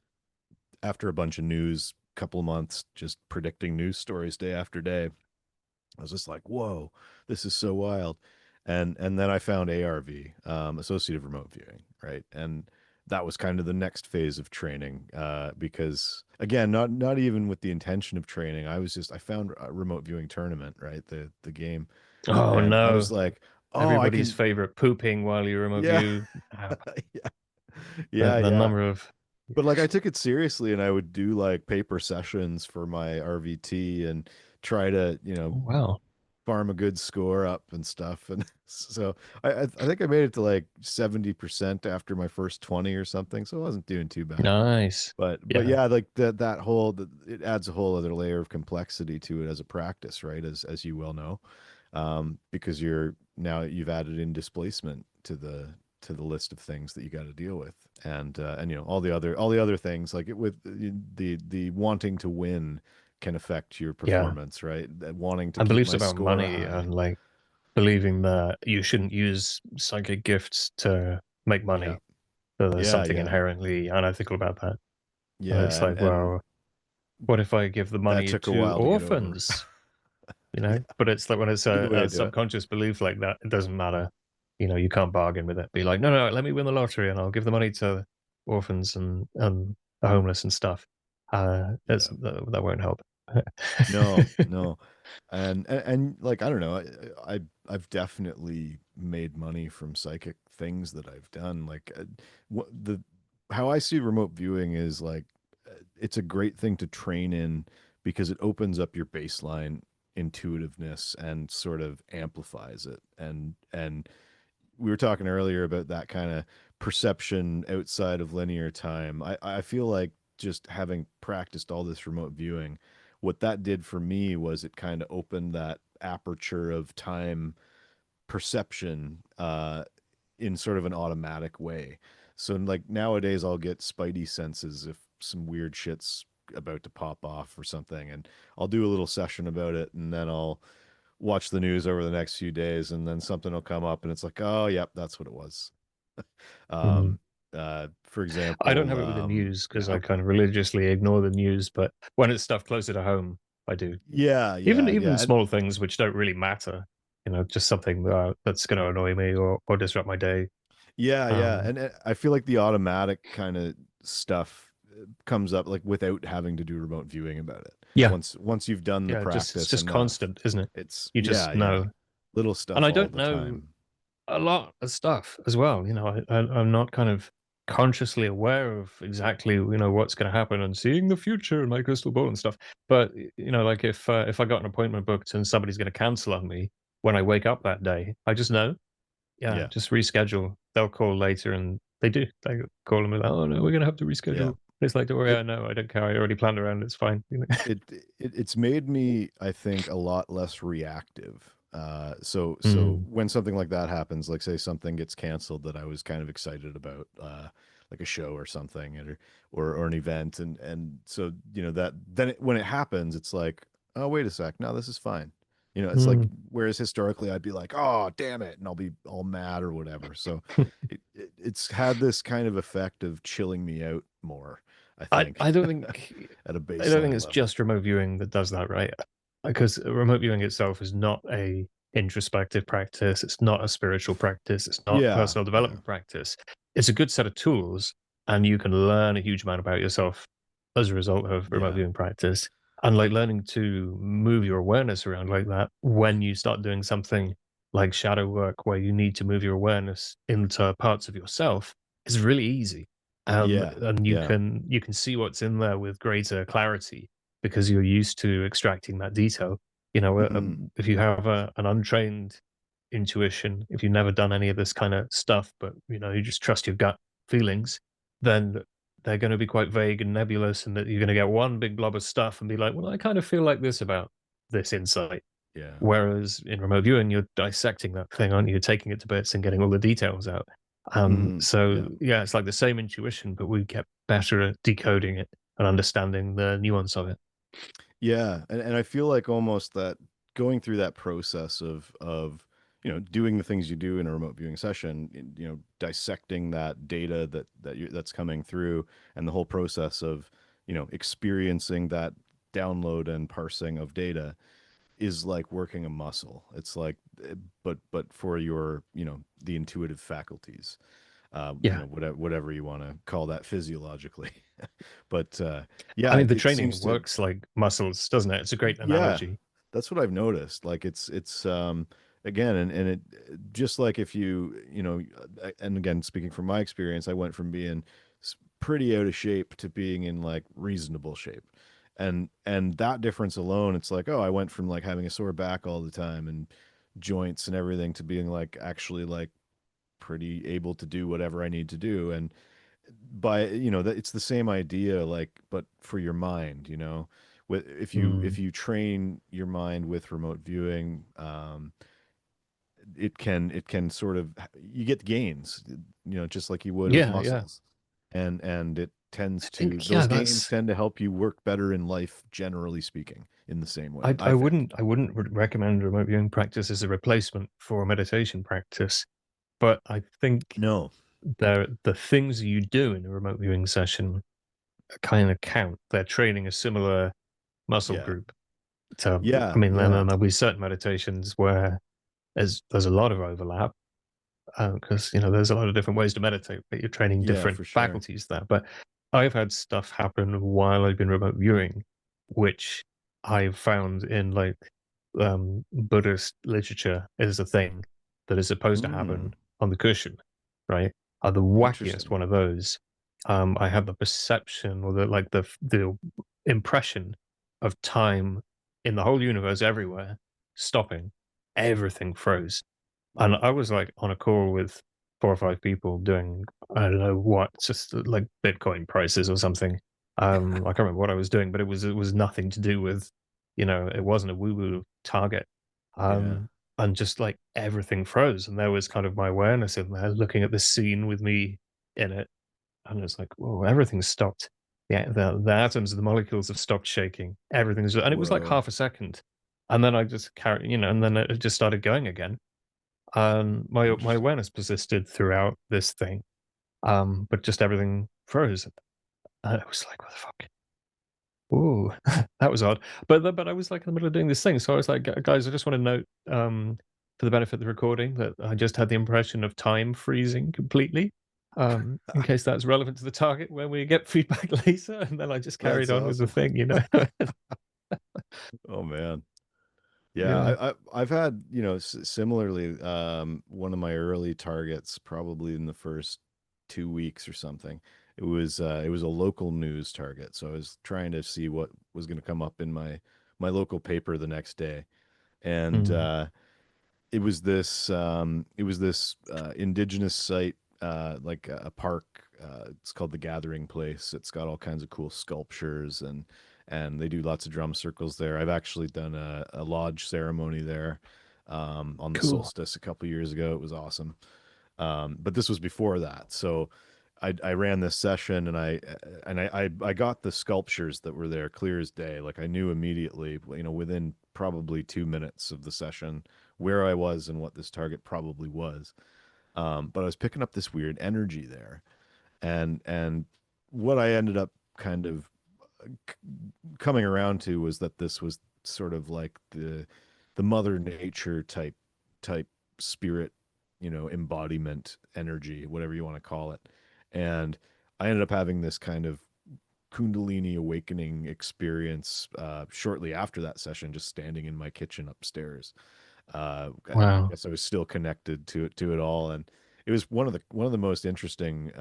after a bunch of news, couple of months just predicting news stories day after day. I was just like, whoa, this is so wild. And then I found ARV, associative remote viewing, right? And that was kind of the next phase of training, because again, not even with the intention of training. I found a remote viewing tournament, right? The game, Oh and I no. was like, oh, I Everybody's can, favorite pooping while you remote yeah, view. Ah, yeah, the yeah, the yeah. number of But like I took it seriously and I would do like paper sessions for my RVT and try to, you know, oh, wow. farm a good score up and stuff. And so I think I made it to like 70% after my first 20 or something. So I wasn't doing too bad. Nice. But Yeah. yeah, like that whole it adds a whole other layer of complexity to it as a practice, right? As you well know, because you've added in displacement to the list of things that you got to deal with, and you know, all the other things like it with the wanting to win can affect your Yeah. performance, right? That wanting to And keep beliefs my about score money high. and like believing that you shouldn't use psychic gifts to make Yeah, money. So there's yeah, something yeah, inherently unethical about that. And yeah, it's like, and well, what if I give the that money took a to while to get over. orphans? Yeah, But it's like when it's good way to a do it. subconscious belief like that, it doesn't matter. You can't bargain with it. Be like, no, no, let me win the lottery and I'll give the money to orphans and the homeless and stuff. Yeah. That won't help. No, no. And like I don't know, I've definitely made money from psychic things that I've done. Like what the how I see remote viewing is like it's a great thing to train in because it opens up your baseline intuitiveness and sort of amplifies it. And we were talking earlier about that kind of perception outside of linear time. I feel like just having practiced all this remote viewing, what that did for me was it kind of opened that aperture of time perception in sort of an automatic way. So like nowadays I'll get spidey senses if some weird shit's about to pop off or something, and I'll do a little session about it, and then I'll watch the news over the next few days, and then something will come up and it's like, oh yep, that's what it was. Mm. um for I don't example, have it with the news because yeah, I kind of religiously ignore the news, but when it's stuff closer to home, I do. yeah, Even yeah, even yeah, and small things which don't really matter, just something that's going to annoy me or disrupt my day. yeah, yeah, Um, and I feel like the automatic kind of stuff comes up like without having to do remote viewing about it. yeah, Once you've done the yeah, just it's practice just enough, constant, isn't it? it's You yeah, just yeah, know, little and stuff I all don't the know time. a lot of stuff as well. I'm not kind of consciously aware of exactly what's going to happen and seeing the future in my crystal ball and stuff. But like if I got an appointment booked and somebody's going to cancel on me when I wake up that day, I just know. Yeah, Yeah, just reschedule. They'll call later, and they do. They call and be like, "Oh no, we're gonna have to yeah. reschedule." It's like, "Don't worry, It I know. I don't care. I already planned around. It's fine." it, it's made me, I think, a lot less reactive. So Mm, when something like that happens, like say something gets canceled that I was kind of excited about, like a show or something, or an event, and so you know that then when it happens, it's like, oh, wait a sec, no, this is fine. You know, it's like, Mm. whereas historically I'd be like, oh, damn it, and I'll be all mad or whatever. So it's had this kind of effect of chilling me out more, I I think, don't think at a I don't think baseline it's level. just remote viewing that does that, right? Because remote viewing itself is not a introspective practice. It's not a spiritual practice. It's not Yeah, personal yeah, development practice. It's a good set of tools, and you can learn a huge amount about yourself as a result of remote yeah, viewing practice. And like learning to move your awareness around like that when you start doing something like shadow work, where you need to move your awareness into parts of yourself, is really easy, yeah, and yeah. you can see what's in there with greater clarity because you're used to extracting that detail. You know, Hmm. if you have an untrained intuition, if you've never done any of this kind of stuff, but you know you just trust your gut feelings, then they're going to be quite vague and nebulous, and that you're going to get one big blob of stuff and be like, well, I kind of feel like this about this insight. Yeah. Whereas in remote viewing, you're dissecting that thing, aren't you? You're taking it to bits and getting all the details out. Hmm. So Yeah. yeah, it's like the same intuition, but we get better at decoding it and understanding the nuance of it. Yeah, and I feel like almost that going through that process of doing the things you do in a remote viewing session, dissecting that data that's coming through, and the whole process of experiencing that download and parsing of data is like working a muscle. It's like, but for your the intuitive faculties, Yeah. whatever you want to call that physiologically. But I yeah, mean, the it training seems to. works like muscles, doesn't it? It's a great Yeah, analogy. that's what I've noticed. Like it's again, and it just like if and again, speaking from my experience, I went from being pretty out of shape to being in like reasonable shape. And that difference alone, it's like, oh, I went from like having a sore back all the time and joints and everything to being like actually like pretty able to do whatever I need to do. And by that it's the same idea, like, but for your mind, if you Mm. if you train your mind with remote viewing, it can sort of, you get gains, just like you would with Yeah, yeah. muscles. And it tends I to think yeah, those gains that's tend to help you work better in life, generally speaking, in the same way, I I think. wouldn't recommend remote viewing practice as a replacement for a meditation practice, but I think No. the things you do in a remote viewing session kind of count. They're training a similar muscle Yeah. group. To, I Yeah. mean, then Yeah. there'll be certain meditations where there's a lot of overlap because you know there's a lot of different ways to meditate, but you're training Yeah, different for sure. faculties there. But I've had stuff happen while I've been remote viewing, which I've found in like Buddhist literature is a thing that is supposed to Mm, happen on the cushion, right? The wackiest interesting. one of those. I had the perception or the impression of time in the whole universe everywhere stopping. Everything froze and I was like on a call with 4 or 5 people doing I don't know what, just like Bitcoin prices or something. I can't remember what I was doing, but it was nothing to do with, you know, it wasn't a woo woo target. Yeah. And just like everything froze, and there was kind of my awareness in there, looking at the scene with me in it, and it's like, whoa, everything stopped. Yeah, the atoms, the molecules have stopped shaking. Everything's, and it was like Whoa. half a second, and then I just carried, you know, and then it just started going again my Interesting. awareness persisted throughout this thing, but just everything froze. And it was like, "What the fuck?" Ooh, that was odd. But I was, like, in the middle of doing this thing, so I was like, Guys, I just wanna note, for the benefit of the recording that I just had the impression of time freezing completely, in case that's relevant to the target when we get feedback later." And then I just That's carried on with the awesome. thing, you know? Oh man. Yeah, Yeah. I've had, similarly, one of my early targets, probably in the first 2 weeks or something. It was a local news target, so I was trying to see what was going to come up in my local paper the next day, and Mm, it was this indigenous site, like a park. It's called the Gathering Place. It's got all kinds of cool sculptures, and they do lots of drum circles there. I've actually done a lodge ceremony there, on the cool. solstice a couple years ago. It was awesome. But this was before that, so I ran this session, and I got the sculptures that were there clear as day. Like I knew immediately, within probably 2 minutes of the session, where I was and what this target probably was. But I was picking up this weird energy there, and what I ended up kind of coming around to was that this was sort of like the mother nature type spirit, embodiment energy, whatever you want to call it. And I ended up having this kind of kundalini awakening experience shortly after that session, just standing in my kitchen upstairs. I Wow. guess I was still connected to it all, and it was one of the most interesting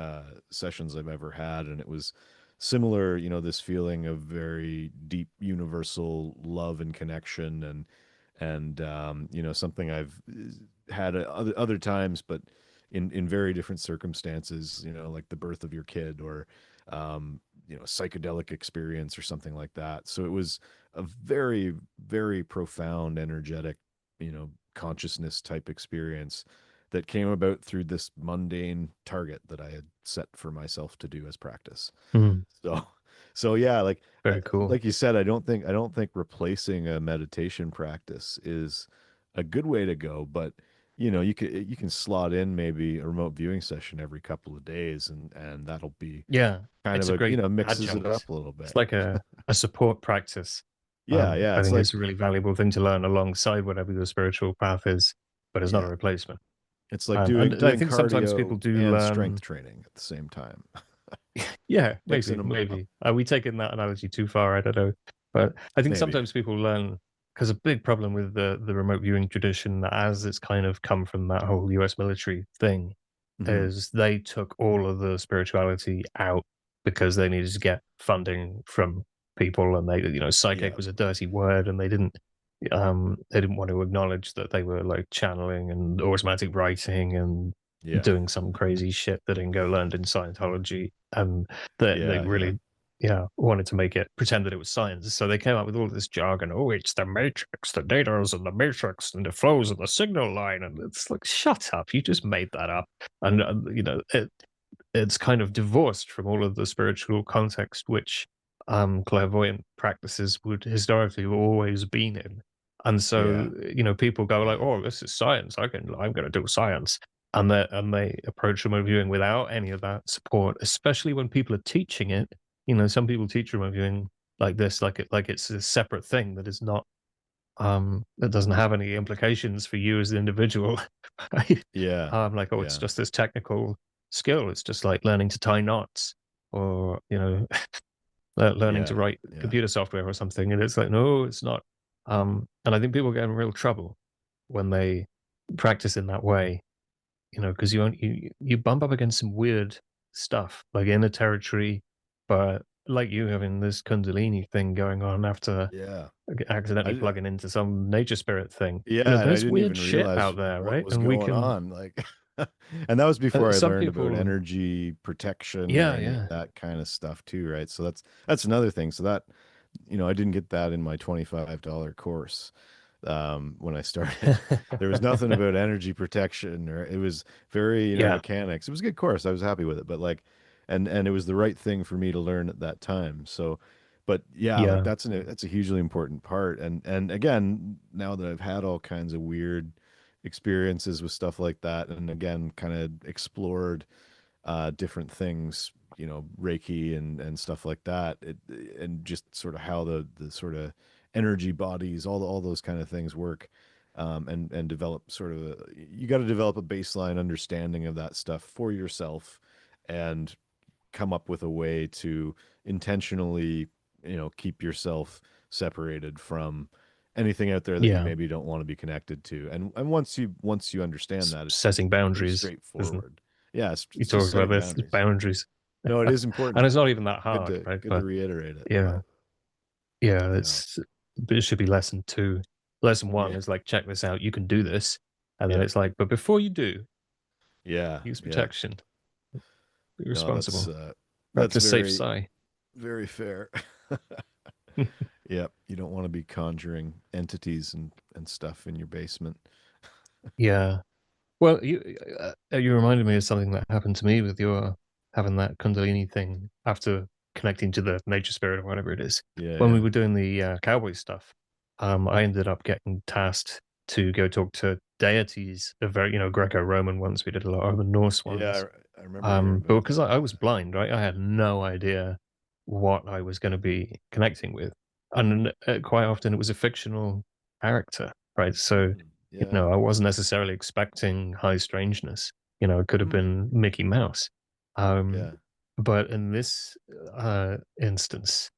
sessions I've ever had, and it was similar, this feeling of very deep universal love and connection, and something I've had other times, but in very different circumstances, like the birth of your kid, or psychedelic experience or something like that. So it was a very, very profound, energetic, consciousness type experience that came about through this mundane target that I had set for myself to do as practice. Mm, So, so yeah, very cool. like you said, I don't think replacing a meditation practice is a good way to go, but you can slot in maybe a remote viewing session every couple of days, and that'll be Yeah, kind it's of a a, great mixes it adjunct. up a little It's bit. like a support practice. Yeah, yeah, I it's think like it's a really valuable thing to learn alongside whatever your spiritual path is, but it's not a yeah, replacement. it's like And doing I doing think sometimes people cardio do and strength learn. training at the same time, Yeah, mixing maybe, them up. maybe. Are we taking that analogy too far? I don't know. But I think Maybe. sometimes people learn because a big problem with the remote viewing tradition, as it's kind of come from that whole US military thing, Hmm. is they took all of the spirituality out because they needed to get funding from people, and psychic Yeah, was a dirty word, and they didn't want to acknowledge that they were like channeling and automatic writing and yeah, doing some crazy shit that Ingo learned in Scientology, and they yeah, yeah, really, yeah, wanted to make it pretend that it was science. So they came up with all this jargon. Oh, it's the matrix, the data is in the matrix, and the flows in the signal line, and it's like, shut up, you just made that up. And it's kind of divorced from all of the spiritual context which clairvoyant practices would historically have always been in. And so, yeah, people go like, yeah, "Oh, this is science. I'm going to do science," and they approach remote viewing without any of that support, especially when people are teaching it. Some people teach remote viewing like this, like it's a separate thing that is not that doesn't have any implications for you as an individual. Right? yeah, Like, oh, it's yeah, just this technical skill. It's just like learning to tie knots, or learning to yeah, write yeah, computer software or something. And it's like, no, it's not. And I think people get in real trouble when they practice in that way, because you bump up against some weird stuff, like inner territory, but like you having this Kundalini thing going on after yeah. accidentally I plugging into some nature spirit thing. Yeah, and I There's didn't weird even shit realize out there, what right? was And we going can, on. Like, and that was before I some learned about people, energy protection or yeah, any of yeah, that kind of stuff too, right? So that's another thing. So that, I didn't get that in my $25 course when I started. There was nothing about energy protection, or it was very, yeah, mechanics. It was a good course. I was happy with it, but like, and it was the right thing for me to learn at that time. So, but yeah, like yeah, that's a hugely important part. And again, now that I've had all kinds of weird experiences with stuff like that, and again, kind of explored different things, Reiki and stuff like that, and just sort of how the sort of energy bodies, all those kind of things work, and develop sort of you got to develop a baseline understanding of that stuff for yourself, and come up with a way to intentionally, keep yourself separated from anything out there that you yeah. maybe don't want to be connected to. And once you understand that, it's Setting pretty boundaries, isn't it? straightforward. Yeah, it's You just talk about setting this boundaries. boundaries, No, it is and important. it's not even that Good hard, to right? good to But reiterate it, yeah, but yeah, yeah. it should be lesson two. Lesson one Yeah. is like, check this out, you can do this, and then Yep. it's like, but before you do, Yeah. use Yeah. protection, be No, that's responsible, that's practice safe very side. very fair. Yep. You don't want to be conjuring entities and stuff in your basement. Yeah. Well, you reminded me of something that happened to me with your having that Kundalini thing after connecting to the nature spirit or whatever it is. Yeah, When we yeah. were doing the cowboy stuff, I ended up getting tasked to go talk to deities, the very, Greco-Roman ones. We did a lot of the Norse Yeah, ones. I remember hearing But about because that. I was blind, right, I had no idea what I was going to be connecting with, and quite often it was a fictional character, right? So, Yeah. I wasn't necessarily expecting high strangeness. It could have Hmm. been Mickey Mouse. Um, Yeah. but in this instance,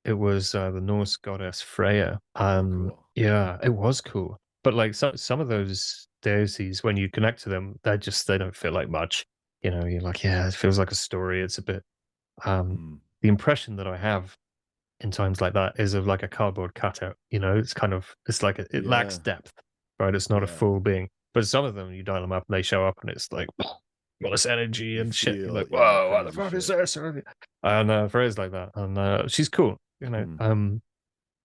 it was the Norse goddess Freya. Oh, cool. Yeah, it was cool. But like some of those deities, when you connect to them, they don't feel like much. You're like, yeah, it feels like a story. It's a bit um Hmm. the impression that I have in times like that is of like a cardboard cutout. It's kind of it lacks Yeah. depth, right? It's not a Yeah. full being. But some of them you dial them up and they show up and it's like all this energy You and shit. You're feel, like, yeah, whoa, what the crazy fuck is shit. this? And Freya's like that. And she's cool, Hmm.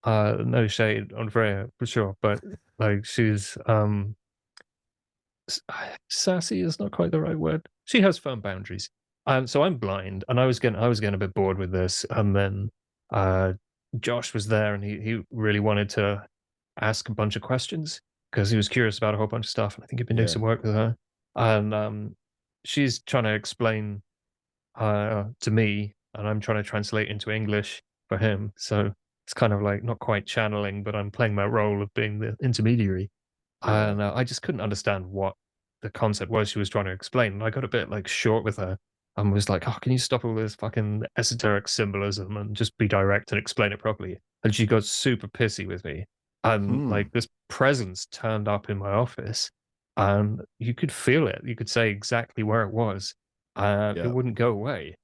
no shade on Freya for sure, but like she's sassy is not quite the right word. She has firm boundaries. So I'm blind, and I was getting a bit bored with this, and then uh, Josh was there, and he really wanted to ask a bunch of questions because he was curious about a whole bunch of stuff, and I think he'd been doing Yeah. some work with her, and she's trying to explain to me, and I'm trying to translate into English for him. So it's kind of like not quite channeling, but I'm playing my role of being the intermediary. Yeah. And I just couldn't understand what the concept was she was trying to explain. And I got a bit like short with her and was like, "Oh, can you stop all this fucking esoteric symbolism and just be direct and explain it properly?" And she got super pissy with me. And Hmm. like this presence turned up in my office and you could feel it. You could say exactly where it was. And it Yeah. wouldn't go away.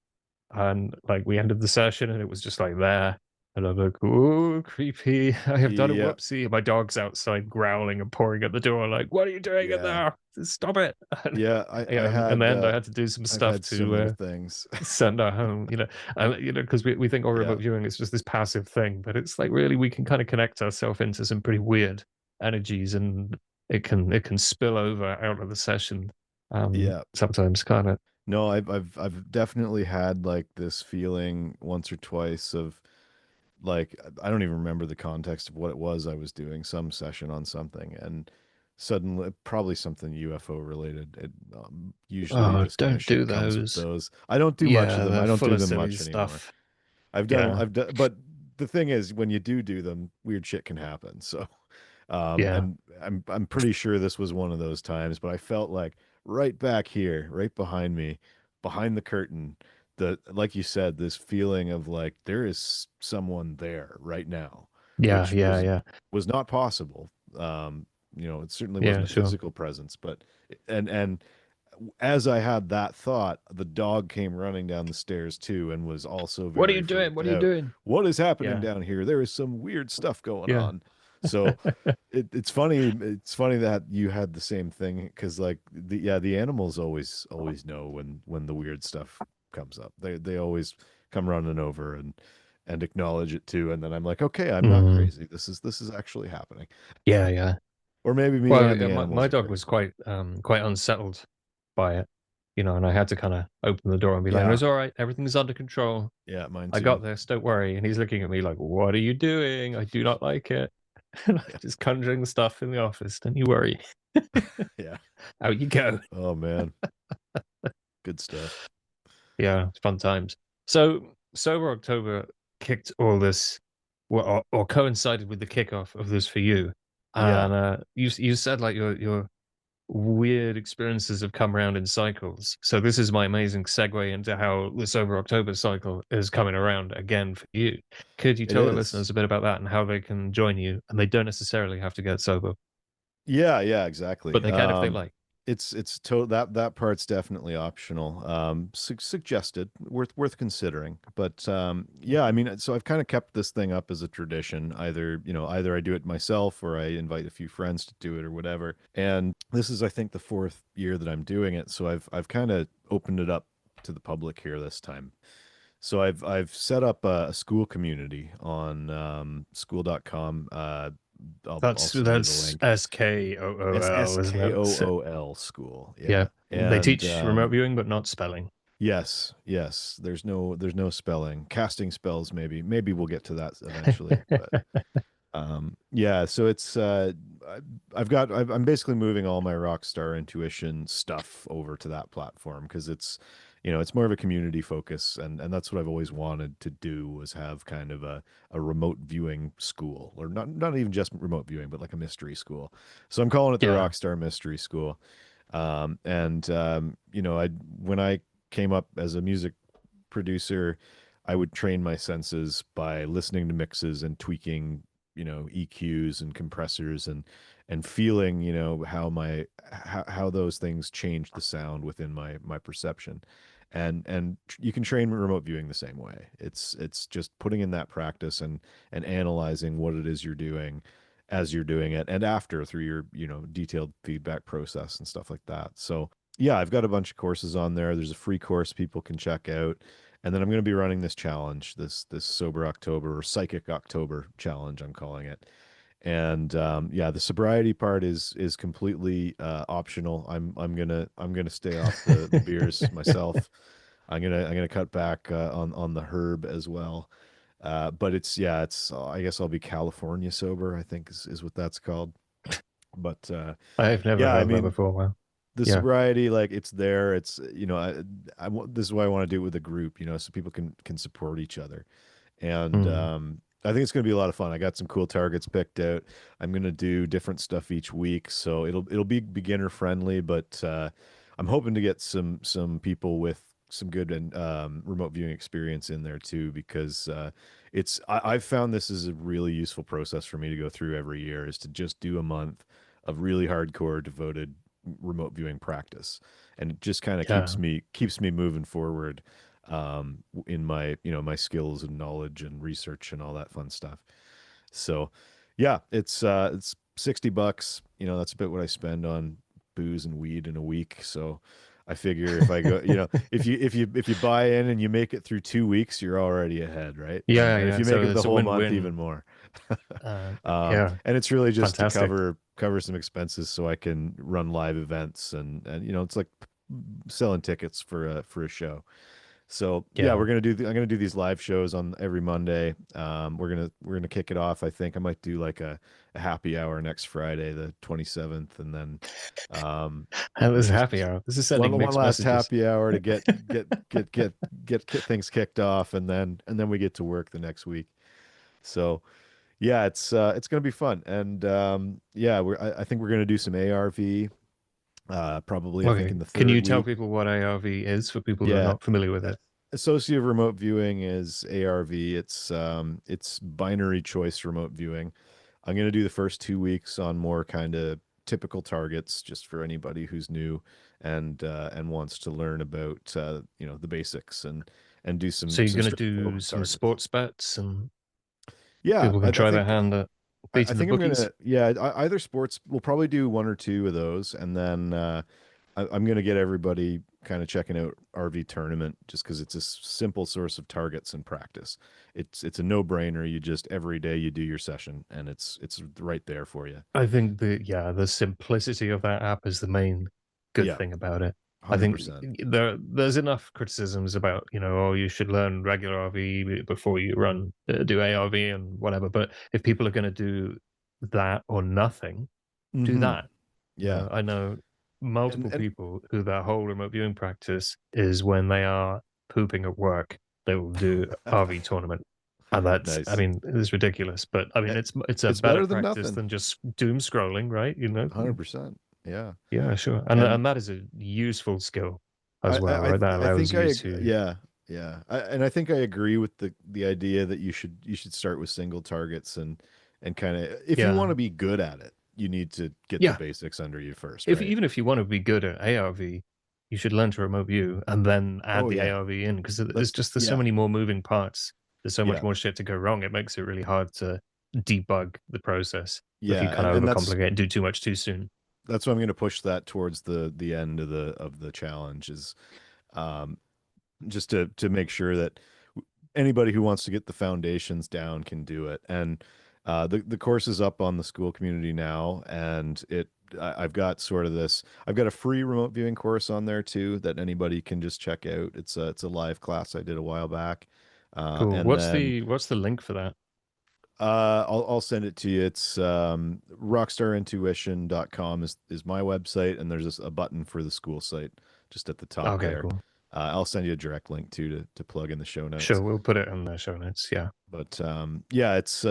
And like we ended the session and it was just like there. And I'm like, oh, creepy. I have done a Yeah. whoopsie. And my dog's outside growling and pouring at the door, like, what are you doing in Yeah. there? Stop it. And, Yeah. I and had, then I had to do some I've stuff had similar to things. send her home, and because we think, oh, Yeah. remote viewing is just this passive thing, but it's like really we can kind of connect ourselves into some pretty weird energies and it can spill over out of the session Yeah. sometimes kind of. No, I've definitely had like this feeling once or twice of like I don't even remember the context of what it was I was doing, some session on something, and suddenly probably something UFO related. Usually Oh, just kind of don't do shit comes with those. those. I don't do much of Yeah, them. they're I don't full do of them silly much anymore. stuff. I've Yeah, done, but the thing is, when you do them, weird shit can happen. So, yeah, and I'm pretty sure this was one of those times, but I felt like right back here, right behind me, behind the curtain, the like you said, this feeling of like there is someone there right now, yeah, which yeah, yeah, was not possible. It certainly yeah. wasn't a Sure. physical presence, but and as I had that thought, the dog came running down the stairs too and was also What are very you doing? freaked What are you out. doing? What is happening Yeah, down here? There is some weird stuff going yeah, on. So it's funny. It's funny that you had the same thing because like the animals always know when the weird stuff comes up. They always come running over and acknowledge it too. And then I'm like, okay, I'm not mm, crazy. This is actually happening. yeah, yeah. Or maybe me Well, and the my animals are dog was crazy. quite unsettled by it, and I had to kind of open the door and be like, Yeah, "It's all right, everything's under control. yeah, mine I too. got this. Don't worry." And he's looking at me like, "What are you doing? I do not like it." And I'm Yeah, just conjuring stuff in the office. Don't you worry. yeah. Out you go. Oh man, good stuff. Yeah, it's fun times. So Sober October kicked all this, well, or coincided with the kickoff of this for you. Yeah. And you said like your weird experiences have come around in cycles. So this is my amazing segue into how the Sober October cycle is coming around again for you. Could you It tell the is. listeners a bit about that and how they can join you? And they don't necessarily have to get sober, Yeah, yeah, but exactly. they can if they like. It's that part's definitely optional. Suggested, worth considering. But yeah, I mean, so I've kind of kept this thing up as a tradition. Either I do it myself or I invite a few friends to do it or whatever. And this is, I think, the fourth year that I'm doing it. So I've kind of opened it up to the public here this time. So I've set up a Skool community on Skool.com. I'll send you the That's link. Skool, S S isn't K O it? O L School. Yeah, Yeah. they And teach remote viewing, but not spelling. Yes, yes. There's no spelling. Casting spells maybe we'll get to that eventually, but yeah, so it's I- I'm basically moving all my Rockstar Intuition stuff over to that platform because it's it's more of a community focus, and that's what I've always wanted to do, was have kind of a remote viewing school, or not even just remote viewing, but like a mystery school. So I'm calling it the Yeah. Rockstar Mystery School. And I when I came up as a music producer, I would train my senses by listening to mixes and tweaking, EQs and compressors, and feeling, how those things change the sound within my perception. And you can train remote viewing the same way. It's just putting in that practice and analyzing what it is you're doing as you're doing it, and after, through your, detailed feedback process and stuff like that. So yeah, I've got a bunch of courses on there. There's a free course people can check out. And then I'm going to be running this challenge, this Sober October, or Psychic October challenge, I'm calling it. And yeah, the sobriety part is completely optional. I'm gonna stay off the beers myself. I'm gonna cut back on the herb as well. But it's, yeah, it's I guess I'll be California sober, I think is what that's called. But I've never yeah, heard I of that mean, before. Wow. the Yeah. sobriety, like, it's there. It's, this is why I want to do it with a group, so people can support each other. And Mm. I think it's going to be a lot of fun. I got some cool targets picked out. I'm going to do different stuff each week, so it'll be beginner friendly, but I'm hoping to get some people with some good and remote viewing experience in there too, because I've found this is a really useful process for me to go through every year, is to just do a month of really hardcore devoted remote viewing practice, and it just kind of Yeah. keeps me moving forward in my, my skills and knowledge and research and all that fun stuff. So yeah, it's $60. That's about what I spend on booze and weed in a week. So I figure if I go, if you buy in and you make it through 2 weeks, you're already ahead, right? And Yeah. and if Yeah. you make So it the it's a whole month, win-win. even more. Yeah. And it's really just to Fantastic. cover some expenses so I can run live events, and it's like selling tickets for a show. So yeah, Yeah. I'm gonna do these live shows on every Monday. We're gonna kick it off. I think I might do like a happy hour next Friday, the 27th, and then This is happy just hour. This is one sending one mixed last messages. happy hour to get things kicked off, and then we get to work the next week. So yeah, it's gonna be fun, and yeah, I think we're gonna do some ARV. Probably, I think, Okay. in the Can third you tell week. people what ARV is for people who are Yeah. not familiar with Uh, it? Associative remote viewing is ARV. It's binary choice remote viewing. I'm going to do the first 2 weeks on more kind of typical targets, just for anybody who's new and wants to learn about the basics, and do So you're some going to do straightforward some targets. sports bets and Yeah, people I, can I try their think hand at I beating the think I'm bookies. gonna, yeah, either sports. We'll probably do one or two of those, and then I'm gonna get everybody kind of checking out RV tournament, just because it's a simple source of targets and practice. It's a no brainer. You just, every day you do your session, and it's right there for you. I think the simplicity of that app is the main good Yeah, thing about it. I think 100%. there's enough criticisms about, oh, you should learn regular RV before you do ARV and whatever. But if people are going to do that or nothing, do Hmm. that. Yeah, I know and multiple and people who their whole remote viewing practice is when they are pooping at work, they will do RV tournament. And that's, I nice. mean, it's ridiculous, but I mean, It- it's a It's better better than practice nothing. than just doom scrolling, right? 100%. Yeah, Yeah, sure. and And that is a useful skill as well, I right? That I allows think you to, yeah, yeah. And I think I agree with the idea that you should start with single targets, and kind of, if you want yeah, to be good at it, you need to get the yeah. basics under you first, If right? even if you want to be good at ARV, you should learn to remote view and then add Oh the yeah. ARV in because Let's there's so yeah. many more moving parts. There's so much Yeah. more shit to go wrong. It makes it really hard to debug the process if you Yeah, kind and of and overcomplicate and do too much too soon. that's why I'm going to push that towards the end of the challenge, is um just to make sure that anybody who wants to get the foundations down can do it. And the course is up on the Skool community now, and it I've got sort of this. I've got a free remote viewing course on there too that anybody can just check out. It's a live class I did a while back, Cool. and then What's the link for that? I'll send it to you. It's rockstarintuition.com is my website, and there's a button for the Skool site just at the top Okay, there. cool. I'll send you a direct link too to plug in the show Sure, notes. we'll put it in the show notes. Yeah. But yeah, it's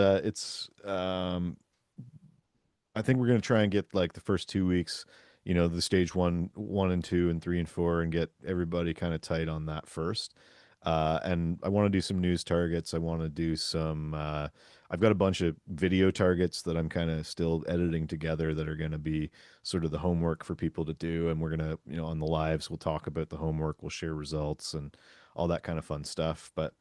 I think we're gonna try and get like the first 2 weeks, the stage one and two and three and four, and get everybody kind of tight on that first. And I want to do some news targets. I want to do some. I've got a bunch of video targets that I'm kind of still editing together that are going to be sort of the homework for people to do. And we're gonna, on the lives, we'll talk about the homework, we'll share results and all that kind of fun stuff. But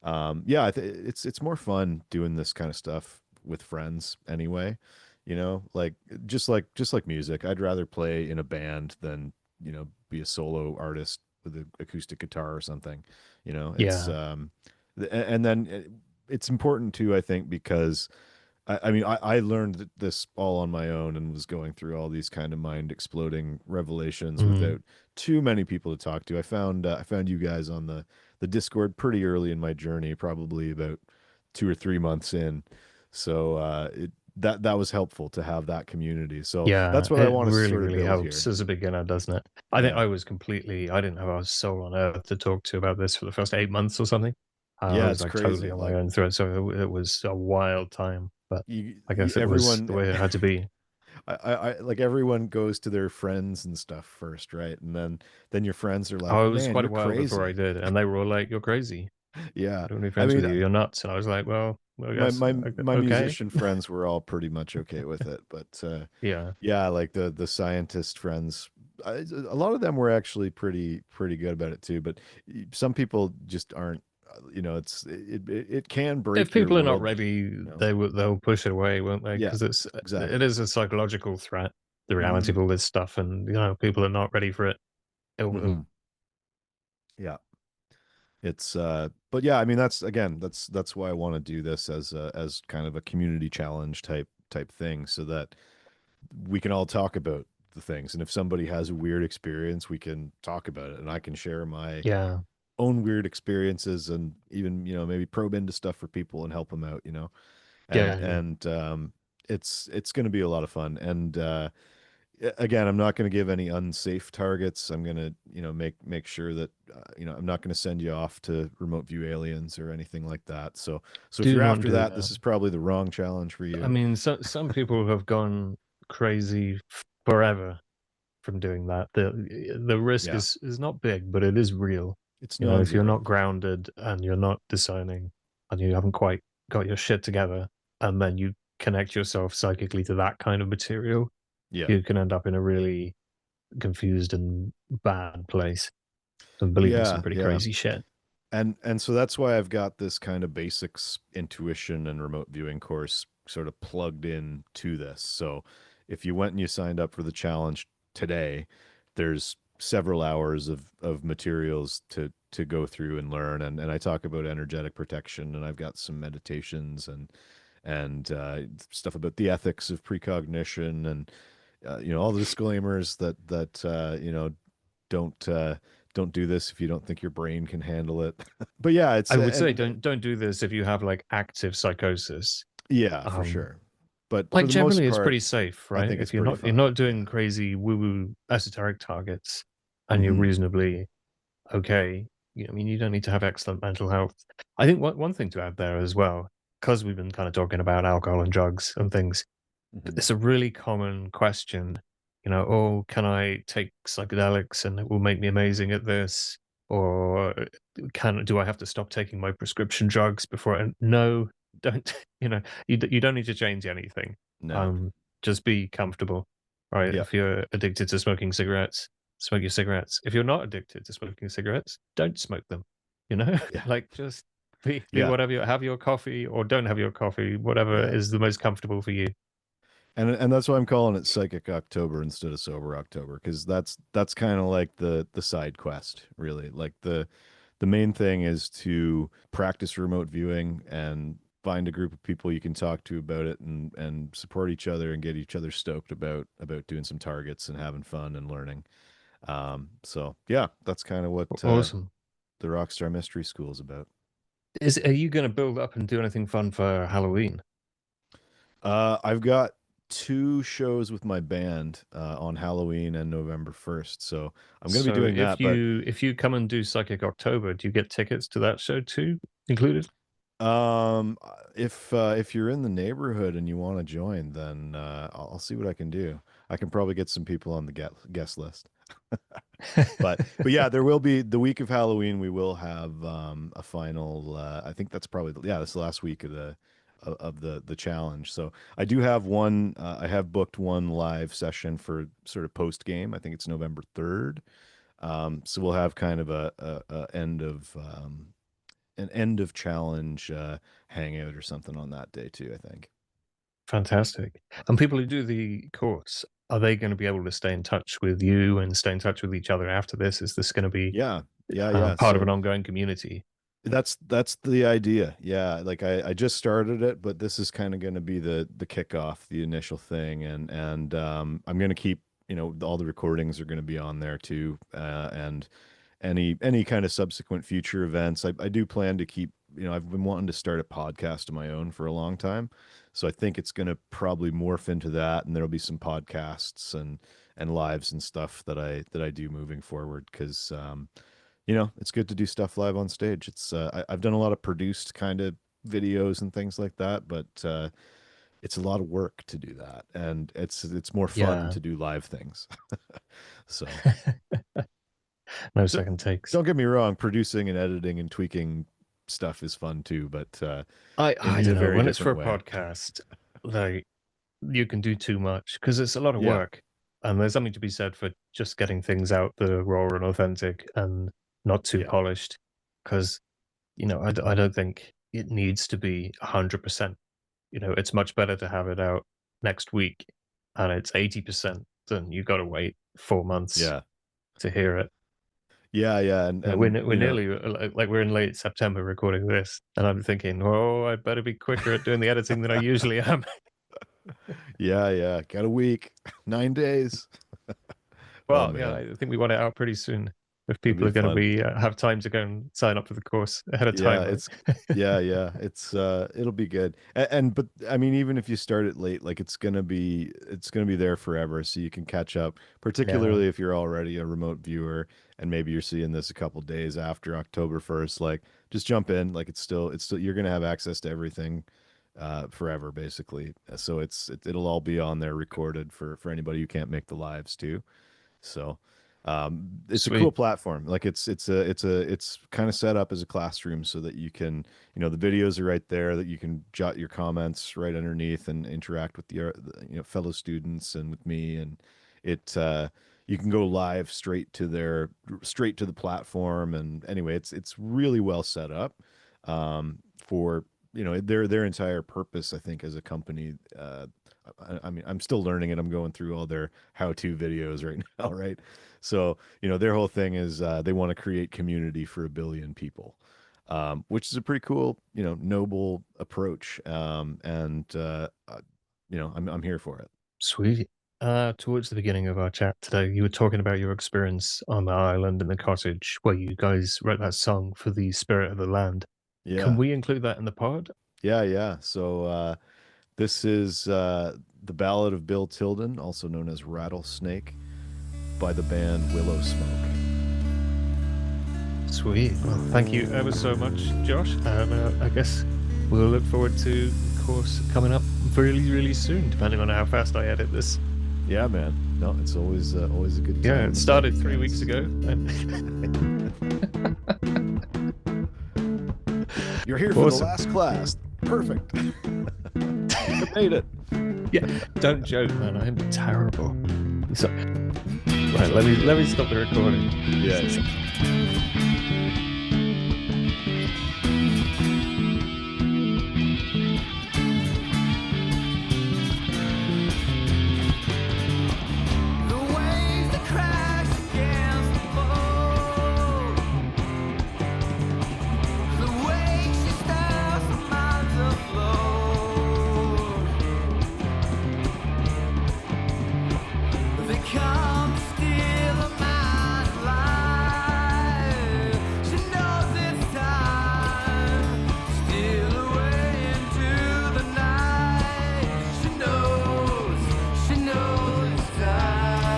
yeah, it's more fun doing this kind of stuff with friends anyway. Like just like music. I'd rather play in a band than be a solo artist with an acoustic guitar or something. It's Yeah. and then it's important too, I think, because I mean, I learned this all on my own and was going through all these kind of mind exploding revelations Mm. without too many people to talk to. I found you guys on the Discord pretty early in my journey, probably about 2 or 3 months in. So that was helpful to have that community. So Yeah, that's what I it want to really, sort of really build helps here. as a beginner, doesn't it? I think Yeah. I didn't have a soul on earth to talk to about this for the first 8 months or something. I Yeah, was it's like totally crazy. on my Like own through it. So it was a wild time, but I guess it was everyone the way it had to be. I like everyone goes to their friends and stuff first, right? And then your friends are like, Oh, it was "Man, quite you're a while before I crazy." did, and they were all like, "You're crazy. Yeah. I don't want to be I friends with mean, you. You're nuts." And I was like, "Well, I my guess my my okay." musician friends were all pretty much okay with it, but Yeah, yeah, like the scientist friends, a lot of them were actually pretty good about it too. But some people just aren't. It can if break your people are not world. ready, You know? they'll push it away, won't they? Yeah, Because it exactly. is a psychological threat, the reality Hmm. of all this stuff, and people are not ready for it. Hmm. Yeah. But yeah, I mean, that's why I want to do this as kind of a community challenge type thing, so that we can all talk about the things. And if somebody has a weird experience, we can talk about it, and I can share my Yeah, own weird experiences, and even maybe probe into stuff for people and help them out. and yeah, yeah. and it's going to be a lot of fun. And again, I'm not going to give any unsafe targets. I'm going to make sure that I'm not going to send you off to remote view aliens or anything like that. So if Do you're not after do that, that. this is probably the wrong challenge for I you. mean, some people have gone crazy forever from doing that. The risk Yeah, is not big, but it is real. it's If you're non-zero. not grounded and you're not discerning and you haven't quite got your shit together, and then you connect yourself psychically to that kind of material, Yeah. you can end up in a really confused and bad place and believing some Yeah, pretty yeah. crazy shit. And so that's why I've got this kind of basics intuition and remote viewing course sort of plugged in to this. So if you went and you signed up for the challenge today, there's several hours of materials to go through and learn. And I talk about energetic protection, and I've got some meditations and stuff about the ethics of precognition, and all the disclaimers that don't don't do this if you don't think your brain can handle it. But yeah, it's I would say and don't do this if you have like active psychosis. yeah, for Um, sure. But for like the most generally it's part, pretty safe, I right? think it's If pretty you're fun. not doing Yeah. crazy woo-woo esoteric targets and you're Hmm. reasonably okay, I mean you don't need to have excellent mental health. I think one thing to add there as well, because we've been kind of talking about alcohol and drugs and things, Hmm. it's a really common question. Oh, can I take psychedelics and it will make me amazing at this? Or can do I have to stop taking my prescription drugs before? No, don't. You don't need to change anything. No. Um, just be comfortable, right? Yep. If you're addicted to smoking cigarettes, smoke your cigarettes. If you're not addicted to smoking cigarettes, don't smoke them. Yeah. Like just be Yeah. whatever you have your coffee or don't have your coffee, whatever Yeah. is the most comfortable for you. And that's why I'm calling it Psychic October instead of Sober October, because that's kind of like the side quest, really. Like the main thing is to practice remote viewing and find a group of people you can talk to about it and support each other and get each other stoked about doing some targets and having fun and learning. So yeah, that's kind of what Awesome. the Rockstar Mystery School is about. Are you going to build up and do anything fun for Halloween? I've got two shows with my band on Halloween and November 1st, so I'm going to be So doing that. But if you come and do Psychic October, do you get tickets to that show too included? if you're in the neighborhood and you want to join, then I'll see what I can do. I can probably get some people on the guest list. But yeah, there will be the week of Halloween. We will have a final. I think that's probably that's the last week of the challenge. So I do have one. I have booked one live session for sort of post game. I think it's November 3rd. So we'll have kind of a end of an end of challenge hangout or something on that day too, I think. Fantastic. And people who do the course, are they going to be able to stay in touch with you and stay in touch with each other after this? Is this going to be Yeah, yeah. part of an So ongoing community? that's the idea. Yeah, like I just started it, but this is kind of going to be the kickoff, the initial thing, and I'm going to keep, all the recordings are going to be on there too, and any kind of subsequent future events. I do plan to keep, I've been wanting to start a podcast of my own for a long time. So I think it's going to probably morph into that, and there'll be some podcasts and lives and stuff that I do moving forward because it's good to do stuff live on stage. I've done a lot of produced kind of videos and things like that, but it's a lot of work to do that, and it's more fun Yeah. to do live things. So No D- second takes. don't get me wrong, producing and editing and tweaking stuff is fun too, but I in a don't know. very When it's for different a way. podcast, like you can do too much because it's a lot of Yeah, work. And there's something to be said for just getting things out that are raw and authentic and not too yeah, polished. Because, I don't think it needs to be 100%. It's much better to have it out next week and it's 80% than you got to wait 4 months yeah, to hear it. yeah, and We're nearly like we're in late September recording this, and I'm thinking, oh, I better be quicker at doing the editing than I usually am. yeah, got a week, 9 days. Oh Well, yeah, man, I think we want it out pretty soon. If it'll people be are going to fun. be have time to go and sign up for the course ahead of Yeah, time, right? yeah, it's it'll be good. And but I mean, even if you start it late, like it's gonna be there forever, so you can catch up, Yeah, particularly if you're already a remote viewer and maybe you're seeing this a couple days after October 1st. Like just jump in, like it's still you're gonna have access to everything forever basically. So it'll all be on there recorded for anybody who can't make the lives too. So it's a cool sweet, platform. Like it's kind of set up as a classroom so that you can, the videos are right there that you can jot your comments right underneath and interact with the fellow students and with me. And it you can go live straight to the platform. And anyway, it's really well set up for their entire purpose. I think as a company, I mean, I'm still learning it. I'm going through all their how-to videos right now, right? So, their whole thing is they want to create community for a billion people, which is a pretty cool, noble approach. I'm here for it. sweet. Towards the beginning of our chat today, you were talking about your experience on the island in the cottage where you guys wrote that song for the spirit of the land. Can Yeah, we include that in the pod? yeah. So this is the Ballad of Bill Tilden, also known as Rattlesnake, by the band Willow Smoke. Sweet. Well, thank you ever so much, Josh. And I guess we'll look forward to the course coming up really, really soon, depending on how fast I edit this. Yeah, man. No, it's always a good time. Yeah, in it the started Psychic 3 weeks Fence. ago. And You're here for the awesome. last class. Perfect. You made it. Yeah, don't joke, man. I'm terrible. So, right, let me stop the recording. Yeah. The waves that crash against the boat, the way she stirs the minds afloat. come to steal a man's life. She knows it's time to steal away into the night. She knows it's time.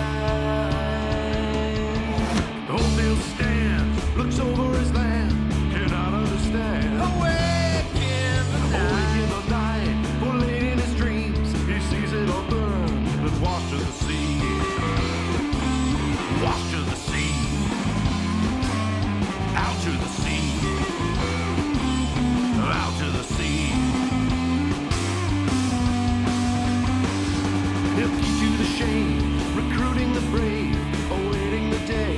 Old Bill stands, looks over his land, cannot understand. Awake in the Awake in night. the night, for late in his dreams, he sees it all burn and wash to the sea. Wash to the sea. Out to the sea. Out to the sea. He'll keep to the shade, recruiting the brave, awaiting the day.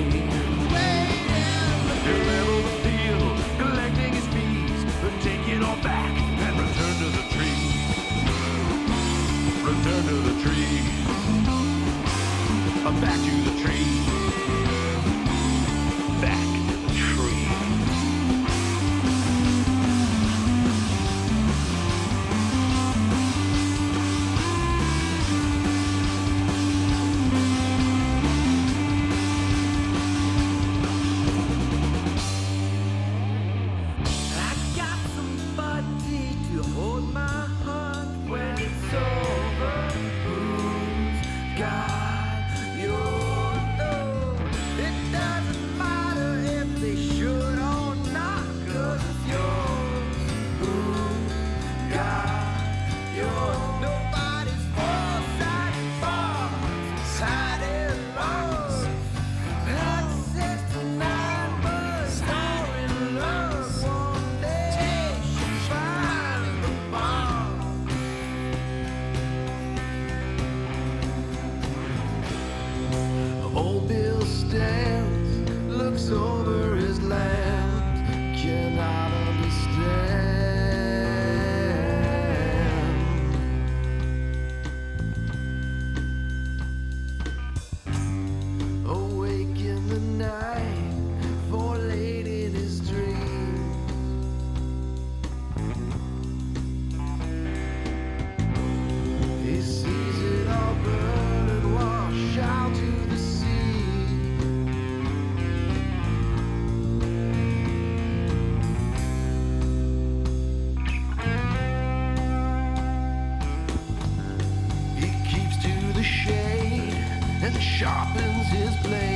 He'll level the field, collecting his bees, but take it all back and return to the tree. Return to the tree. Back to the tree. Back to the tree. I got somebody to hold my heart when it's over. Who's got your love? It doesn't matter if they should or not, 'cause it's yours. Who's got your nobody's foresight bars hiding lost. Access to nine birds are in love. One day she'll find the bomb. Old Bill stands, looks over his land, cannot understand. Awake in the night, for late in his dream. He sees it all burn and wash out to the sea. He keeps to the shade and sharpens his blade.